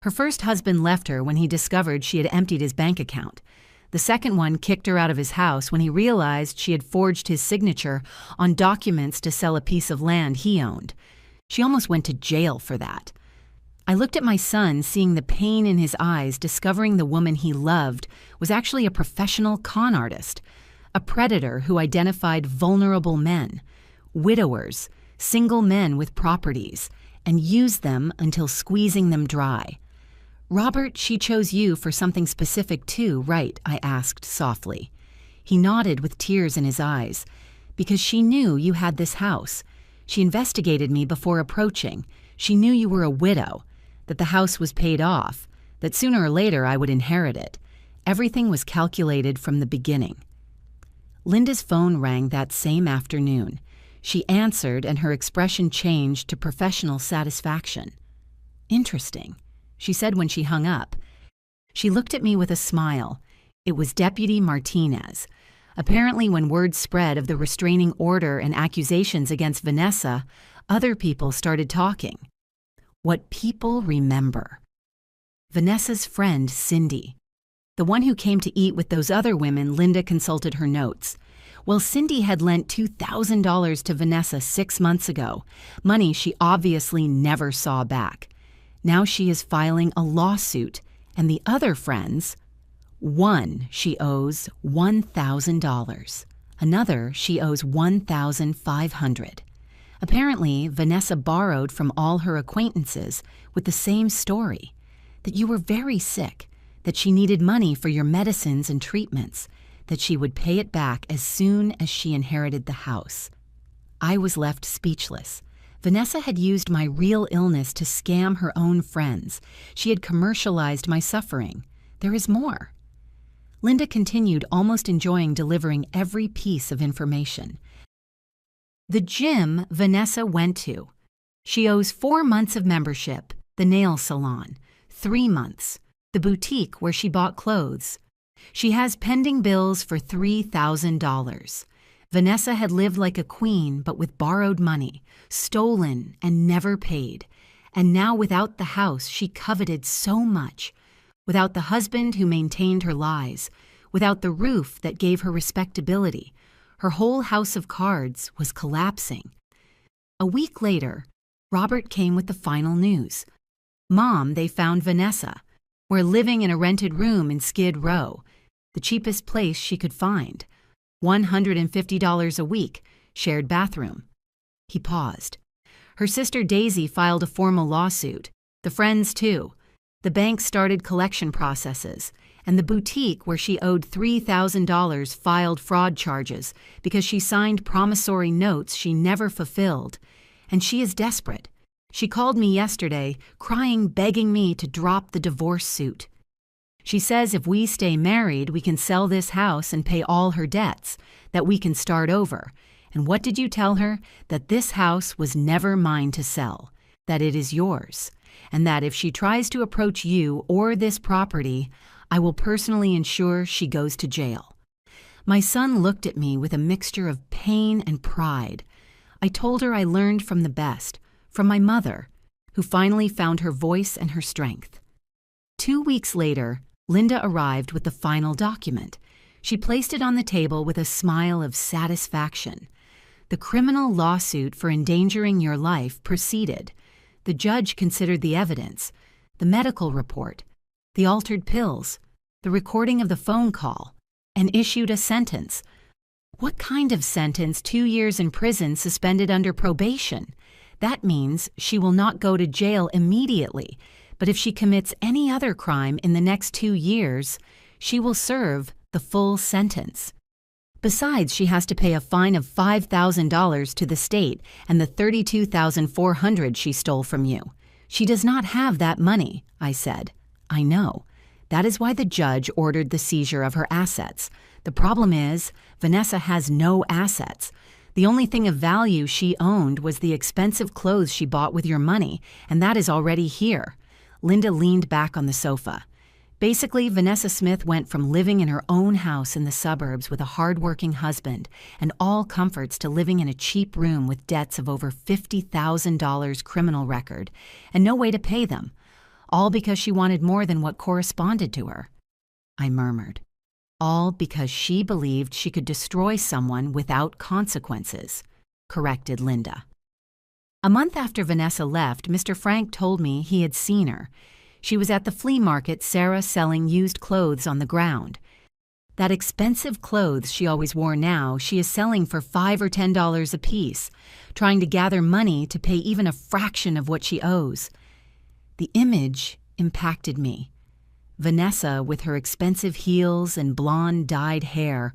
Her first husband left her when he discovered she had emptied his bank account. The second one kicked her out of his house when he realized she had forged his signature on documents to sell a piece of land he owned. She almost went to jail for that. I looked at my son, seeing the pain in his eyes, discovering the woman he loved was actually a professional con artist, a predator who identified vulnerable men, widowers, single men with properties, and used them until squeezing them dry. "Robert, she chose you for something specific too, right?" I asked softly. He nodded with tears in his eyes. "Because she knew you had this house. She investigated me before approaching. She knew you were a widow, that the house was paid off, that sooner or later I would inherit it. Everything was calculated from the beginning." Linda's phone rang that same afternoon. She answered, and her expression changed to professional satisfaction. "Interesting," she said when she hung up. She looked at me with a smile. It was Deputy Martinez. Apparently, when word spread of the restraining order and accusations against Vanessa, other people started talking. What people remember. Vanessa's friend, Cindy. The one who came to eat with those other women. Linda consulted her notes. Well, Cindy had lent $2,000 to Vanessa 6 months ago, money she obviously never saw back. Now she is filing a lawsuit, and the other friends, one she owes $1,000. Another she owes $1,500. Apparently, Vanessa borrowed from all her acquaintances with the same story, that you were very sick, that she needed money for your medicines and treatments, that she would pay it back as soon as she inherited the house. I was left speechless. Vanessa had used my real illness to scam her own friends. She had commercialized my suffering. There is more. Linda continued, almost enjoying delivering every piece of information. The gym Vanessa went to. She owes 4 months of membership, the nail salon, 3 months, the boutique where she bought clothes. She has pending bills for $3,000. Vanessa had lived like a queen, but with borrowed money, stolen and never paid. And now without the house she coveted so much, without the husband who maintained her lies, without the roof that gave her respectability, her whole house of cards was collapsing. A week later, Robert came with the final news. Mom, they found Vanessa. We're living in a rented room in Skid Row, the cheapest place she could find. $150 a week, shared bathroom. He paused. Her sister Daisy filed a formal lawsuit. The friends too. The bank started collection processes, and the boutique where she owed $3,000 filed fraud charges because she signed promissory notes she never fulfilled. And she is desperate. She called me yesterday, crying, begging me to drop the divorce suit. She says if we stay married, we can sell this house and pay all her debts, that we can start over. And what did you tell her? That this house was never mine to sell, that it is yours, and that if she tries to approach you or this property, I will personally ensure she goes to jail. My son looked at me with a mixture of pain and pride. I told her I learned from the best, from my mother, who finally found her voice and her strength. 2 weeks later, Linda arrived with the final document. She placed it on the table with a smile of satisfaction. The criminal lawsuit for endangering your life proceeded. The judge considered the evidence, the medical report, the altered pills, the recording of the phone call, and issued a sentence. What kind of sentence? 2 years in prison suspended under probation. That means she will not go to jail immediately, but if she commits any other crime in the next 2 years, she will serve the full sentence. Besides, she has to pay a fine of $5,000 to the state and the $32,400 she stole from you. She does not have that money, I said. I know. That is why the judge ordered the seizure of her assets. The problem is, Vanessa has no assets. The only thing of value she owned was the expensive clothes she bought with your money, and that is already here. Linda leaned back on the sofa. Basically, Vanessa Smith went from living in her own house in the suburbs with a hard-working husband and all comforts to living in a cheap room with debts of over $50,000 criminal record and no way to pay them, all because she wanted more than what corresponded to her. I murmured. All because she believed she could destroy someone without consequences, corrected Linda. A month after Vanessa left, Mr. Frank told me he had seen her. She was at the flea market, Sarah selling used clothes on the ground. That expensive clothes she always wore now, she is selling for $5 or $10 a piece, trying to gather money to pay even a fraction of what she owes. The image impacted me. Vanessa, with her expensive heels and blonde dyed hair,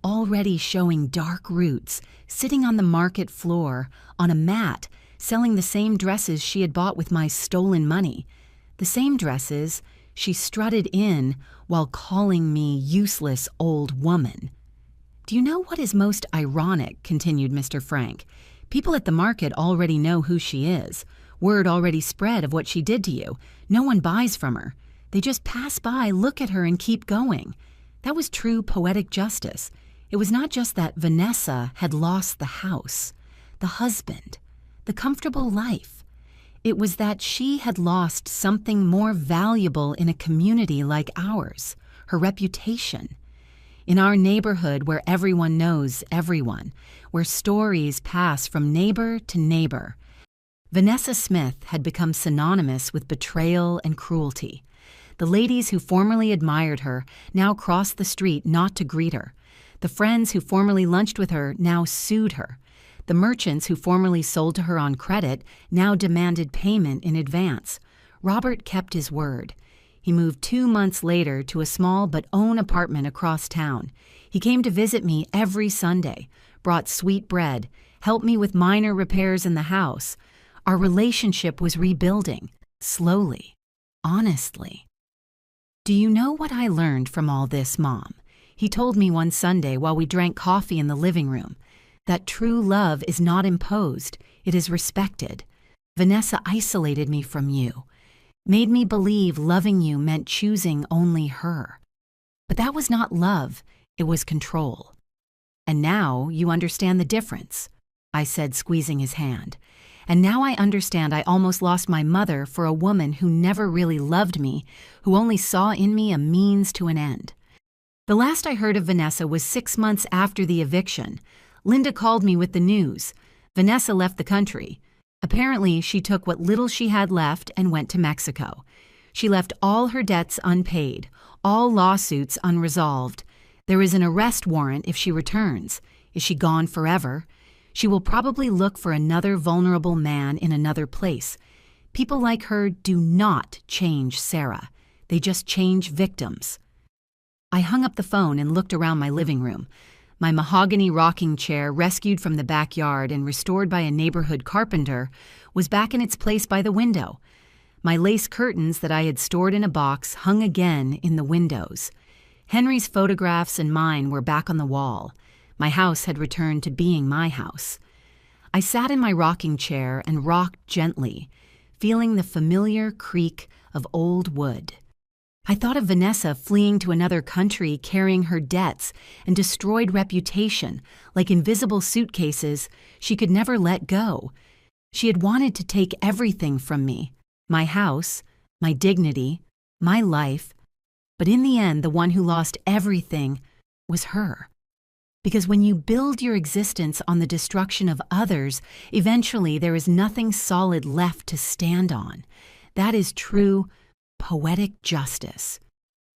already showing dark roots, sitting on the market floor, on a mat, selling the same dresses she had bought with my stolen money. The same dresses she strutted in while calling me useless old woman. "Do you know what is most ironic?" continued Mr. Frank. "People at the market already know who she is. Word already spread of what she did to you. No one buys from her. They just pass by, look at her, and keep going." That was true poetic justice. It was not just that Vanessa had lost the house, the husband, the comfortable life. It was that she had lost something more valuable in a community like ours, her reputation. In our neighborhood where everyone knows everyone, where stories pass from neighbor to neighbor, Vanessa Smith had become synonymous with betrayal and cruelty. The ladies who formerly admired her now crossed the street not to greet her. The friends who formerly lunched with her now sued her. The merchants who formerly sold to her on credit now demanded payment in advance. Robert kept his word. He moved 2 months later to a small but own apartment across town. He came to visit me every Sunday, brought sweet bread, helped me with minor repairs in the house. Our relationship was rebuilding, slowly, honestly. "Do you know what I learned from all this, Mom?" He told me one Sunday while we drank coffee in the living room. "That true love is not imposed, it is respected. Vanessa isolated me from you, made me believe loving you meant choosing only her. But that was not love, it was control. And now you understand the difference," I said, squeezing his hand. "And now I understand I almost lost my mother for a woman who never really loved me, who only saw in me a means to an end." The last I heard of Vanessa was 6 months after the eviction. Linda called me with the news. Vanessa left the country. Apparently, she took what little she had left and went to Mexico. She left all her debts unpaid, all lawsuits unresolved. There is an arrest warrant if she returns. Is she gone forever? She will probably look for another vulnerable man in another place. People like her do not change Sarah. They just change victims. I hung up the phone and looked around my living room. My mahogany rocking chair, rescued from the backyard and restored by a neighborhood carpenter, was back in its place by the window. My lace curtains that I had stored in a box hung again in the windows. Henry's photographs and mine were back on the wall. My house had returned to being my house. I sat in my rocking chair and rocked gently, feeling the familiar creak of old wood. I thought of Vanessa fleeing to another country carrying her debts and destroyed reputation, like invisible suitcases she could never let go. She had wanted to take everything from me, my house, my dignity, my life, but in the end the one who lost everything was her. Because when you build your existence on the destruction of others, eventually there is nothing solid left to stand on. That is true poetic justice.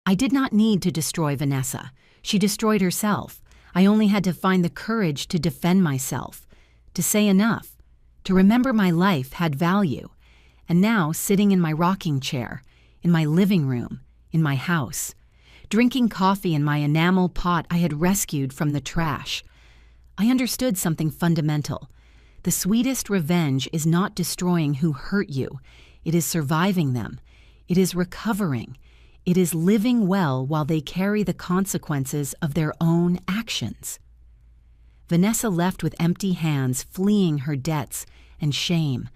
I did not need to destroy Vanessa. She destroyed herself. I only had to find the courage to defend myself, to say enough, to remember my life had value. And now, sitting in my rocking chair, in my living room, in my house, drinking coffee in my enamel pot I had rescued from the trash, I understood something fundamental. The sweetest revenge is not destroying who hurt you. It is surviving them. It is recovering. It is living well while they carry the consequences of their own actions. Vanessa left with empty hands, fleeing her debts and shame.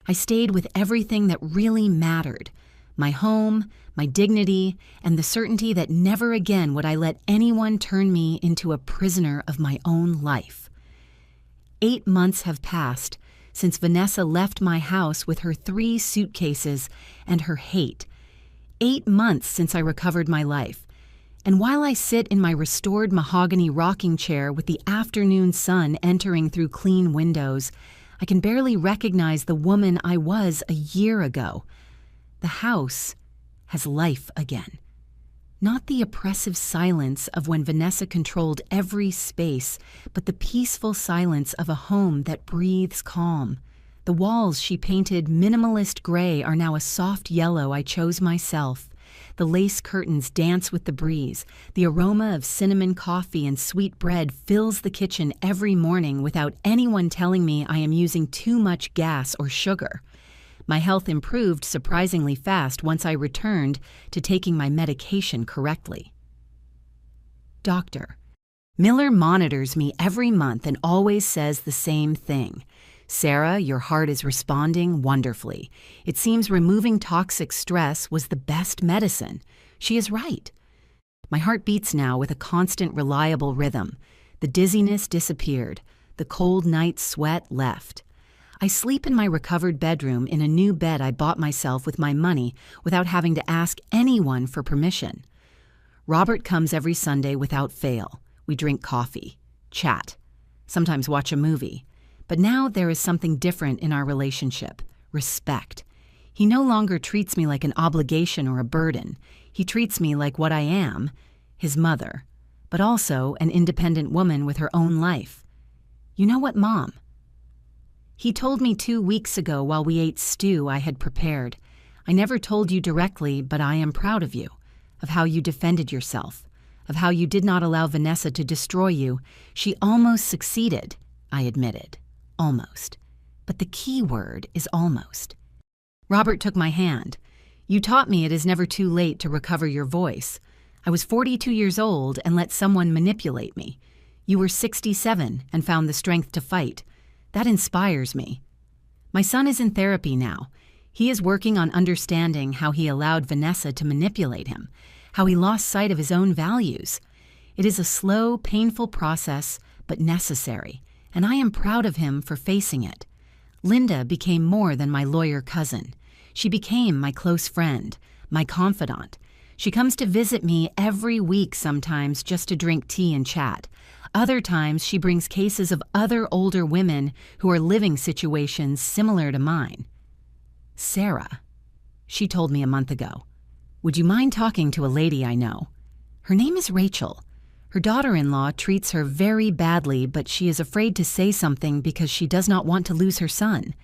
I stayed with everything that really mattered: my home, my dignity, and the certainty that never again would I let anyone turn me into a prisoner of my own life. 8 months have passed since Vanessa left my house with her 3 suitcases and her hate. 8 months since I recovered my life. And while I sit in my restored mahogany rocking chair with the afternoon sun entering through clean windows, I can barely recognize the woman I was a year ago. The house has life again. Not the oppressive silence of when Vanessa controlled every space, but the peaceful silence of a home that breathes calm. The walls she painted minimalist gray are now a soft yellow I chose myself. The lace curtains dance with the breeze. The aroma of cinnamon coffee and sweet bread fills the kitchen every morning without anyone telling me I am using too much gas or sugar. My health improved surprisingly fast once I returned to taking my medication correctly. Doctor: Miller monitors me every month and always says the same thing. Sarah, your heart is responding wonderfully. It seems removing toxic stress was the best medicine. She is right. My heart beats now with a constant, reliable rhythm. The dizziness disappeared. The cold night sweat left. I sleep in my recovered bedroom in a new bed I bought myself with my money without having to ask anyone for permission. Robert comes every Sunday without fail. We drink coffee, chat, sometimes watch a movie. But now there is something different in our relationship: respect. He no longer treats me like an obligation or a burden. He treats me like what I am, his mother, but also an independent woman with her own life. You know what, Mom? He told me 2 weeks ago while we ate stew I had prepared. I never told you directly, but I am proud of you, of how you defended yourself, of how you did not allow Vanessa to destroy you. She almost succeeded, I admitted. Almost. But the key word is almost. Robert took my hand. You taught me it is never too late to recover your voice. I was 42 years old and let someone manipulate me. You were 67 and found the strength to fight. That inspires me. My son is in therapy now. He is working on understanding how he allowed Vanessa to manipulate him, how he lost sight of his own values. It is a slow, painful process, but necessary, and I am proud of him for facing it. Linda became more than my lawyer cousin. She became my close friend, my confidant. She comes to visit me every week sometimes just to drink tea and chat. Other times she brings cases of other older women who are living situations similar to mine. Sarah, she told me a month ago, would you mind talking to a lady I know? Her name is Rachel. Her daughter-in-law treats her very badly, but she is afraid to say something because she does not want to lose her son.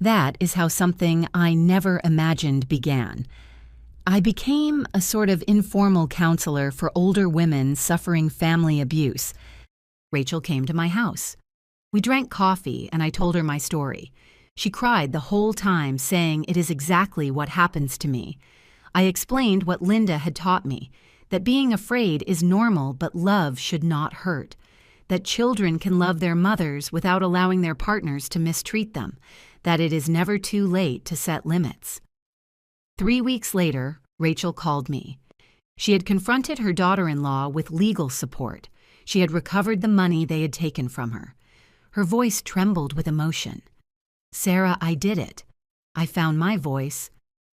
That is how something I never imagined began. I became a sort of informal counselor for older women suffering family abuse. Rachel came to my house. We drank coffee and I told her my story. She cried the whole time, saying it is exactly what happens to me. I explained what Linda had taught me, that being afraid is normal but love should not hurt, that children can love their mothers without allowing their partners to mistreat them, that it is never too late to set limits. 3 weeks later, Rachel called me. She had confronted her daughter-in-law with legal support. She had recovered the money they had taken from her. Her voice trembled with emotion. Sarah, I did it. I found my voice,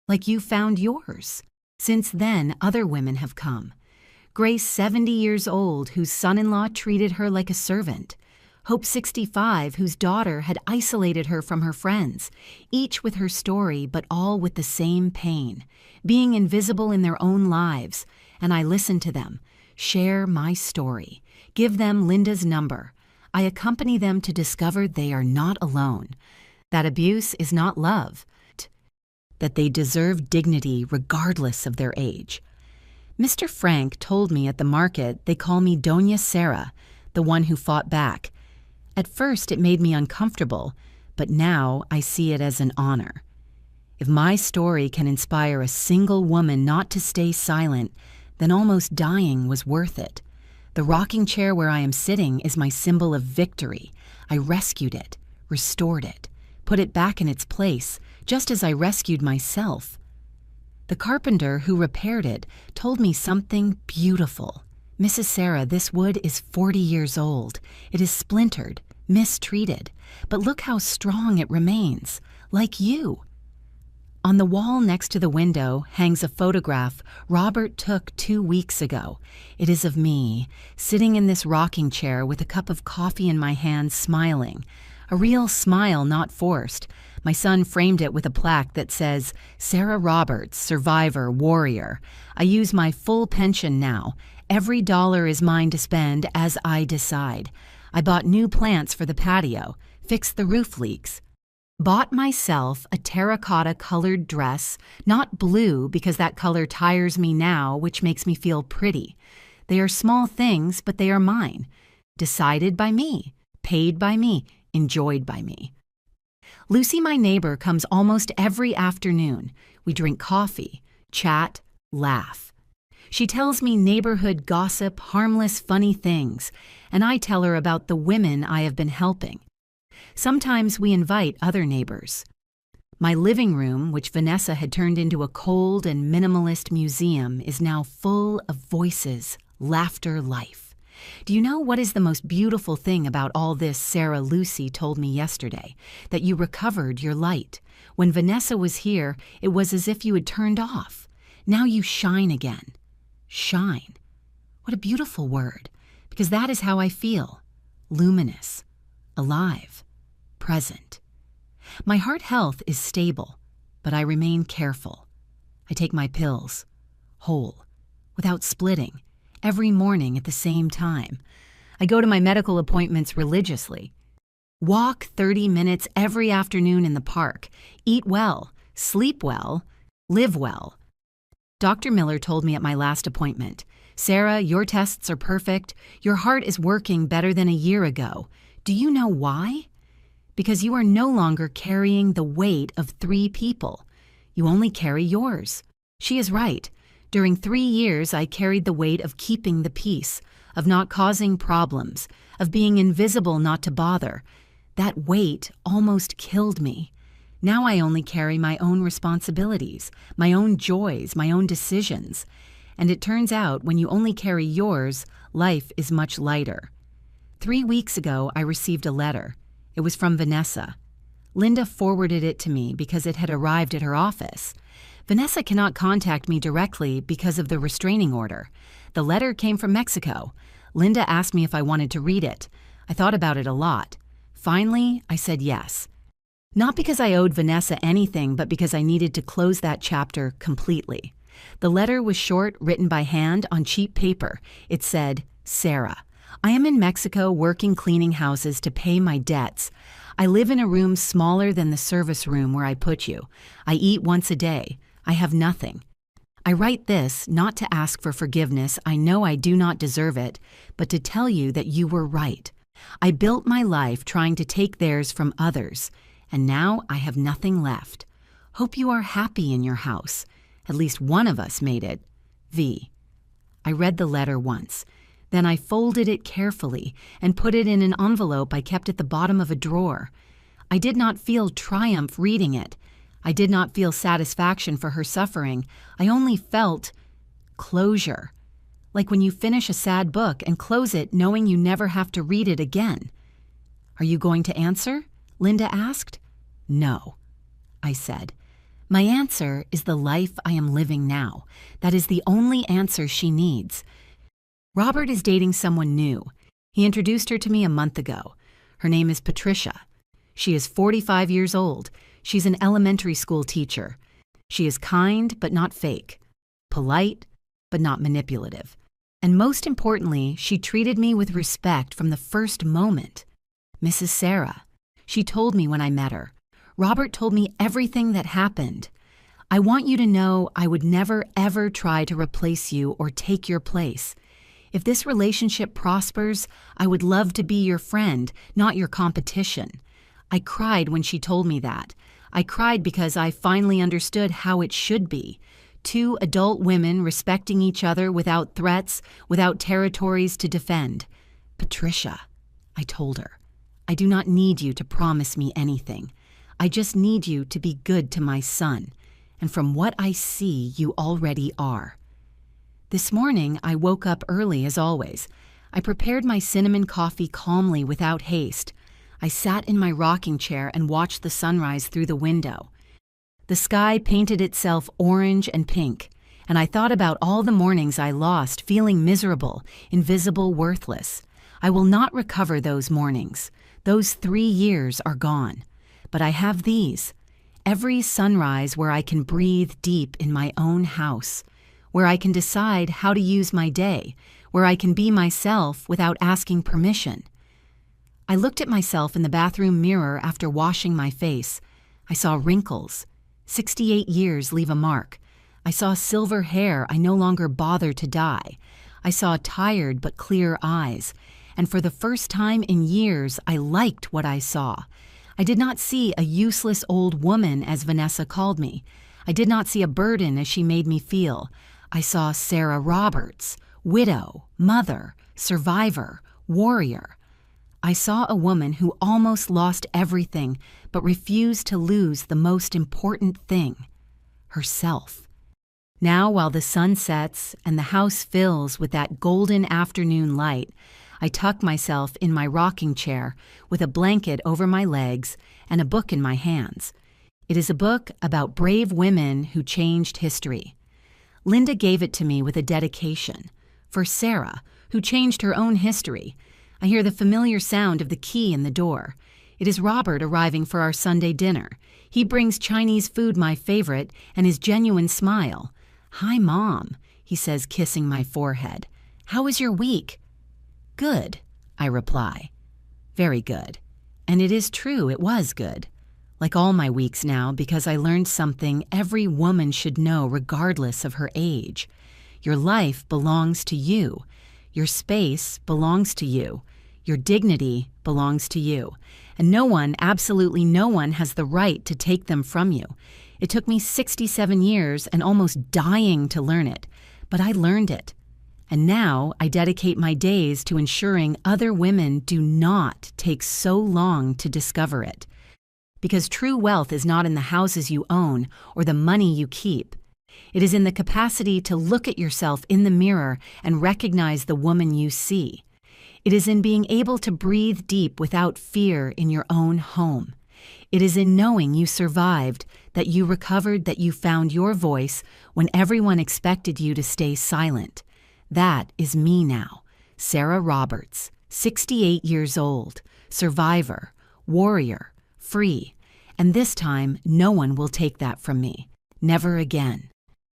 like you found yours. Since then, other women have come. Grace, 70 years old, whose son-in-law treated her like a servant. Hope, 65, whose daughter had isolated her from her friends, each with her story, but all with the same pain, being invisible in their own lives. And I listened to them, share my story, give them Linda's number. I accompany them to discover they are not alone, that abuse is not love, that they deserve dignity regardless of their age. Mr. Frank told me at the market they call me Doña Sarah, the one who fought back. At first it made me uncomfortable, but now I see it as an honor. If my story can inspire a single woman not to stay silent, then almost dying was worth it. The rocking chair where I am sitting is my symbol of victory. I rescued it, restored it, put it back in its place, just as I rescued myself. The carpenter who repaired it told me something beautiful. Mrs. Sarah, this wood is 40 years old. It is splintered, mistreated, but look how strong it remains, like you. On the wall next to the window hangs a photograph Robert took 2 weeks ago. It is of me, sitting in this rocking chair with a cup of coffee in my hand, smiling. A real smile, not forced. My son framed it with a plaque that says, "Sarah Roberts, Survivor, Warrior. I use my full pension now. Every dollar is mine to spend as I decide. I bought new plants for the patio, fixed the roof leaks. Bought myself a terracotta-colored dress, not blue because that color tires me now, which makes me feel pretty. They are small things, but they are mine. Decided by me, paid by me, enjoyed by me." Lucy, my neighbor, comes almost every afternoon. We drink coffee, chat, laugh. She tells me neighborhood gossip, harmless, funny things, and I tell her about the women I have been helping. Sometimes we invite other neighbors. My living room, which Vanessa had turned into a cold and minimalist museum, is now full of voices, laughter, life. Do you know what is the most beautiful thing about all this? Sarah Lucy told me yesterday, that you recovered your light. When Vanessa was here, it was as if you had turned off. Now you shine again. Shine. What a beautiful word, because that is how I feel. Luminous, alive, present. My heart health is stable, but I remain careful. I take my pills, whole, without splitting, every morning at the same time. I go to my medical appointments religiously. Walk 30 minutes every afternoon in the park. Eat well, sleep well, live well. Dr. Miller told me at my last appointment, "Sarah, your tests are perfect. Your heart is working better than a year ago. Do you know why? Because you are no longer carrying the weight of 3 people. You only carry yours." She is right. During 3 years, I carried the weight of keeping the peace, of not causing problems, of being invisible not to bother. That weight almost killed me. Now I only carry my own responsibilities, my own joys, my own decisions. And it turns out when you only carry yours, life is much lighter. 3 weeks ago, I received a letter. It was from Vanessa. Linda forwarded it to me because it had arrived at her office. Vanessa cannot contact me directly because of the restraining order. The letter came from Mexico. Linda asked me if I wanted to read it. I thought about it a lot. Finally, I said yes. Not because I owed Vanessa anything, but because I needed to close that chapter completely. The letter was short, written by hand on cheap paper. It said, "Sarah, I am in Mexico working cleaning houses to pay my debts. I live in a room smaller than the service room where I put you. I eat once a day. I have nothing. I write this not to ask for forgiveness. I know I do not deserve it, but to tell you that you were right. I built my life trying to take theirs from others, and now I have nothing left. Hope you are happy in your house. At least one of us made it. V." I read the letter once. Then I folded it carefully and put it in an envelope I kept at the bottom of a drawer. I did not feel triumph reading it. I did not feel satisfaction for her suffering. I only felt closure. Like when you finish a sad book and close it knowing you never have to read it again. "Are you going to answer?" Linda asked. "No," I said. "My answer is the life I am living now. That is the only answer she needs. Robert is dating someone new. He introduced her to me a month ago. Her name is Patricia. She is 45 years old. She's an elementary school teacher. She is kind but not fake, polite but not manipulative. And most importantly, she treated me with respect from the first moment. Mrs. Sarah. She told me when I met her. Robert told me everything that happened. I want you to know I would never ever try to replace you or take your place. If this relationship prospers, I would love to be your friend, not your competition. I cried when she told me that. I cried because I finally understood how it should be. 2 adult women respecting each other without threats, without territories to defend. "Patricia," I told her, "I do not need you to promise me anything. I just need you to be good to my son. And from what I see, you already are." This morning, I woke up early as always. I prepared my cinnamon coffee calmly without haste. I sat in my rocking chair and watched the sunrise through the window. The sky painted itself orange and pink, and I thought about all the mornings I lost feeling miserable, invisible, worthless. I will not recover those mornings. Those 3 years are gone. but I have these. Every sunrise where I can breathe deep in my own house, where I can decide how to use my day, where I can be myself without asking permission. I looked at myself in the bathroom mirror after washing my face. I saw wrinkles. 68 years leave a mark. I saw silver hair I no longer bother to dye. I saw tired but clear eyes. And for the first time in years, I liked what I saw. I did not see a useless old woman, as Vanessa called me. I did not see a burden as she made me feel. I saw Sarah Roberts, widow, mother, survivor, warrior. I saw a woman who almost lost everything but refused to lose the most important thing, herself. Now, while the sun sets and the house fills with that golden afternoon light, I tuck myself in my rocking chair with a blanket over my legs and a book in my hands. It is a book about brave women who changed history. Linda gave it to me with a dedication. For Sarah, who changed her own history. I hear the familiar sound of the key in the door. It is Robert arriving for our Sunday dinner. He brings Chinese food, my favorite, and his genuine smile. "Hi, Mom," he says, kissing my forehead. "How was your week?" "Good," I reply. Very good. And it is true, it was good. Like all my weeks now, because I learned something every woman should know regardless of her age. Your life belongs to you. Your space belongs to you. Your dignity belongs to you. And no one, absolutely no one, has the right to take them from you. It took me 67 years and almost dying to learn it, but I learned it. And now I dedicate my days to ensuring other women do not take so long to discover it. Because true wealth is not in the houses you own or the money you keep. It is in the capacity to look at yourself in the mirror and recognize the woman you see. It is in being able to breathe deep without fear in your own home. It is in knowing you survived, that you recovered, that you found your voice when everyone expected you to stay silent. That is me now, Sarah Roberts, 68 years old, survivor, warrior, free. And this time, no one will take that from me. Never again.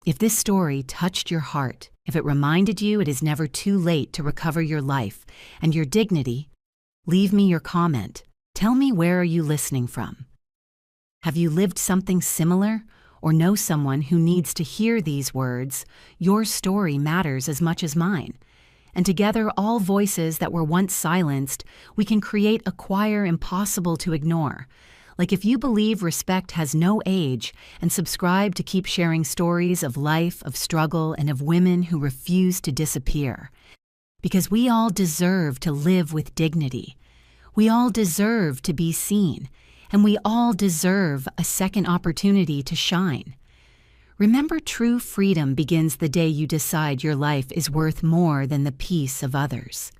If this story touched your heart, if it reminded you it is never too late to recover your life and your dignity, leave me your comment. Tell me, where are you listening from? Have you lived something similar or know someone who needs to hear these words? Your story matters as much as mine. And together, all voices that were once silenced, we can create a choir impossible to ignore. Like if you believe respect has no age and subscribe to keep sharing stories of life, of struggle, and of women who refuse to disappear. Because we all deserve to live with dignity. We all deserve to be seen. And we all deserve a second opportunity to shine. Remember, true freedom begins the day you decide your life is worth more than the peace of others.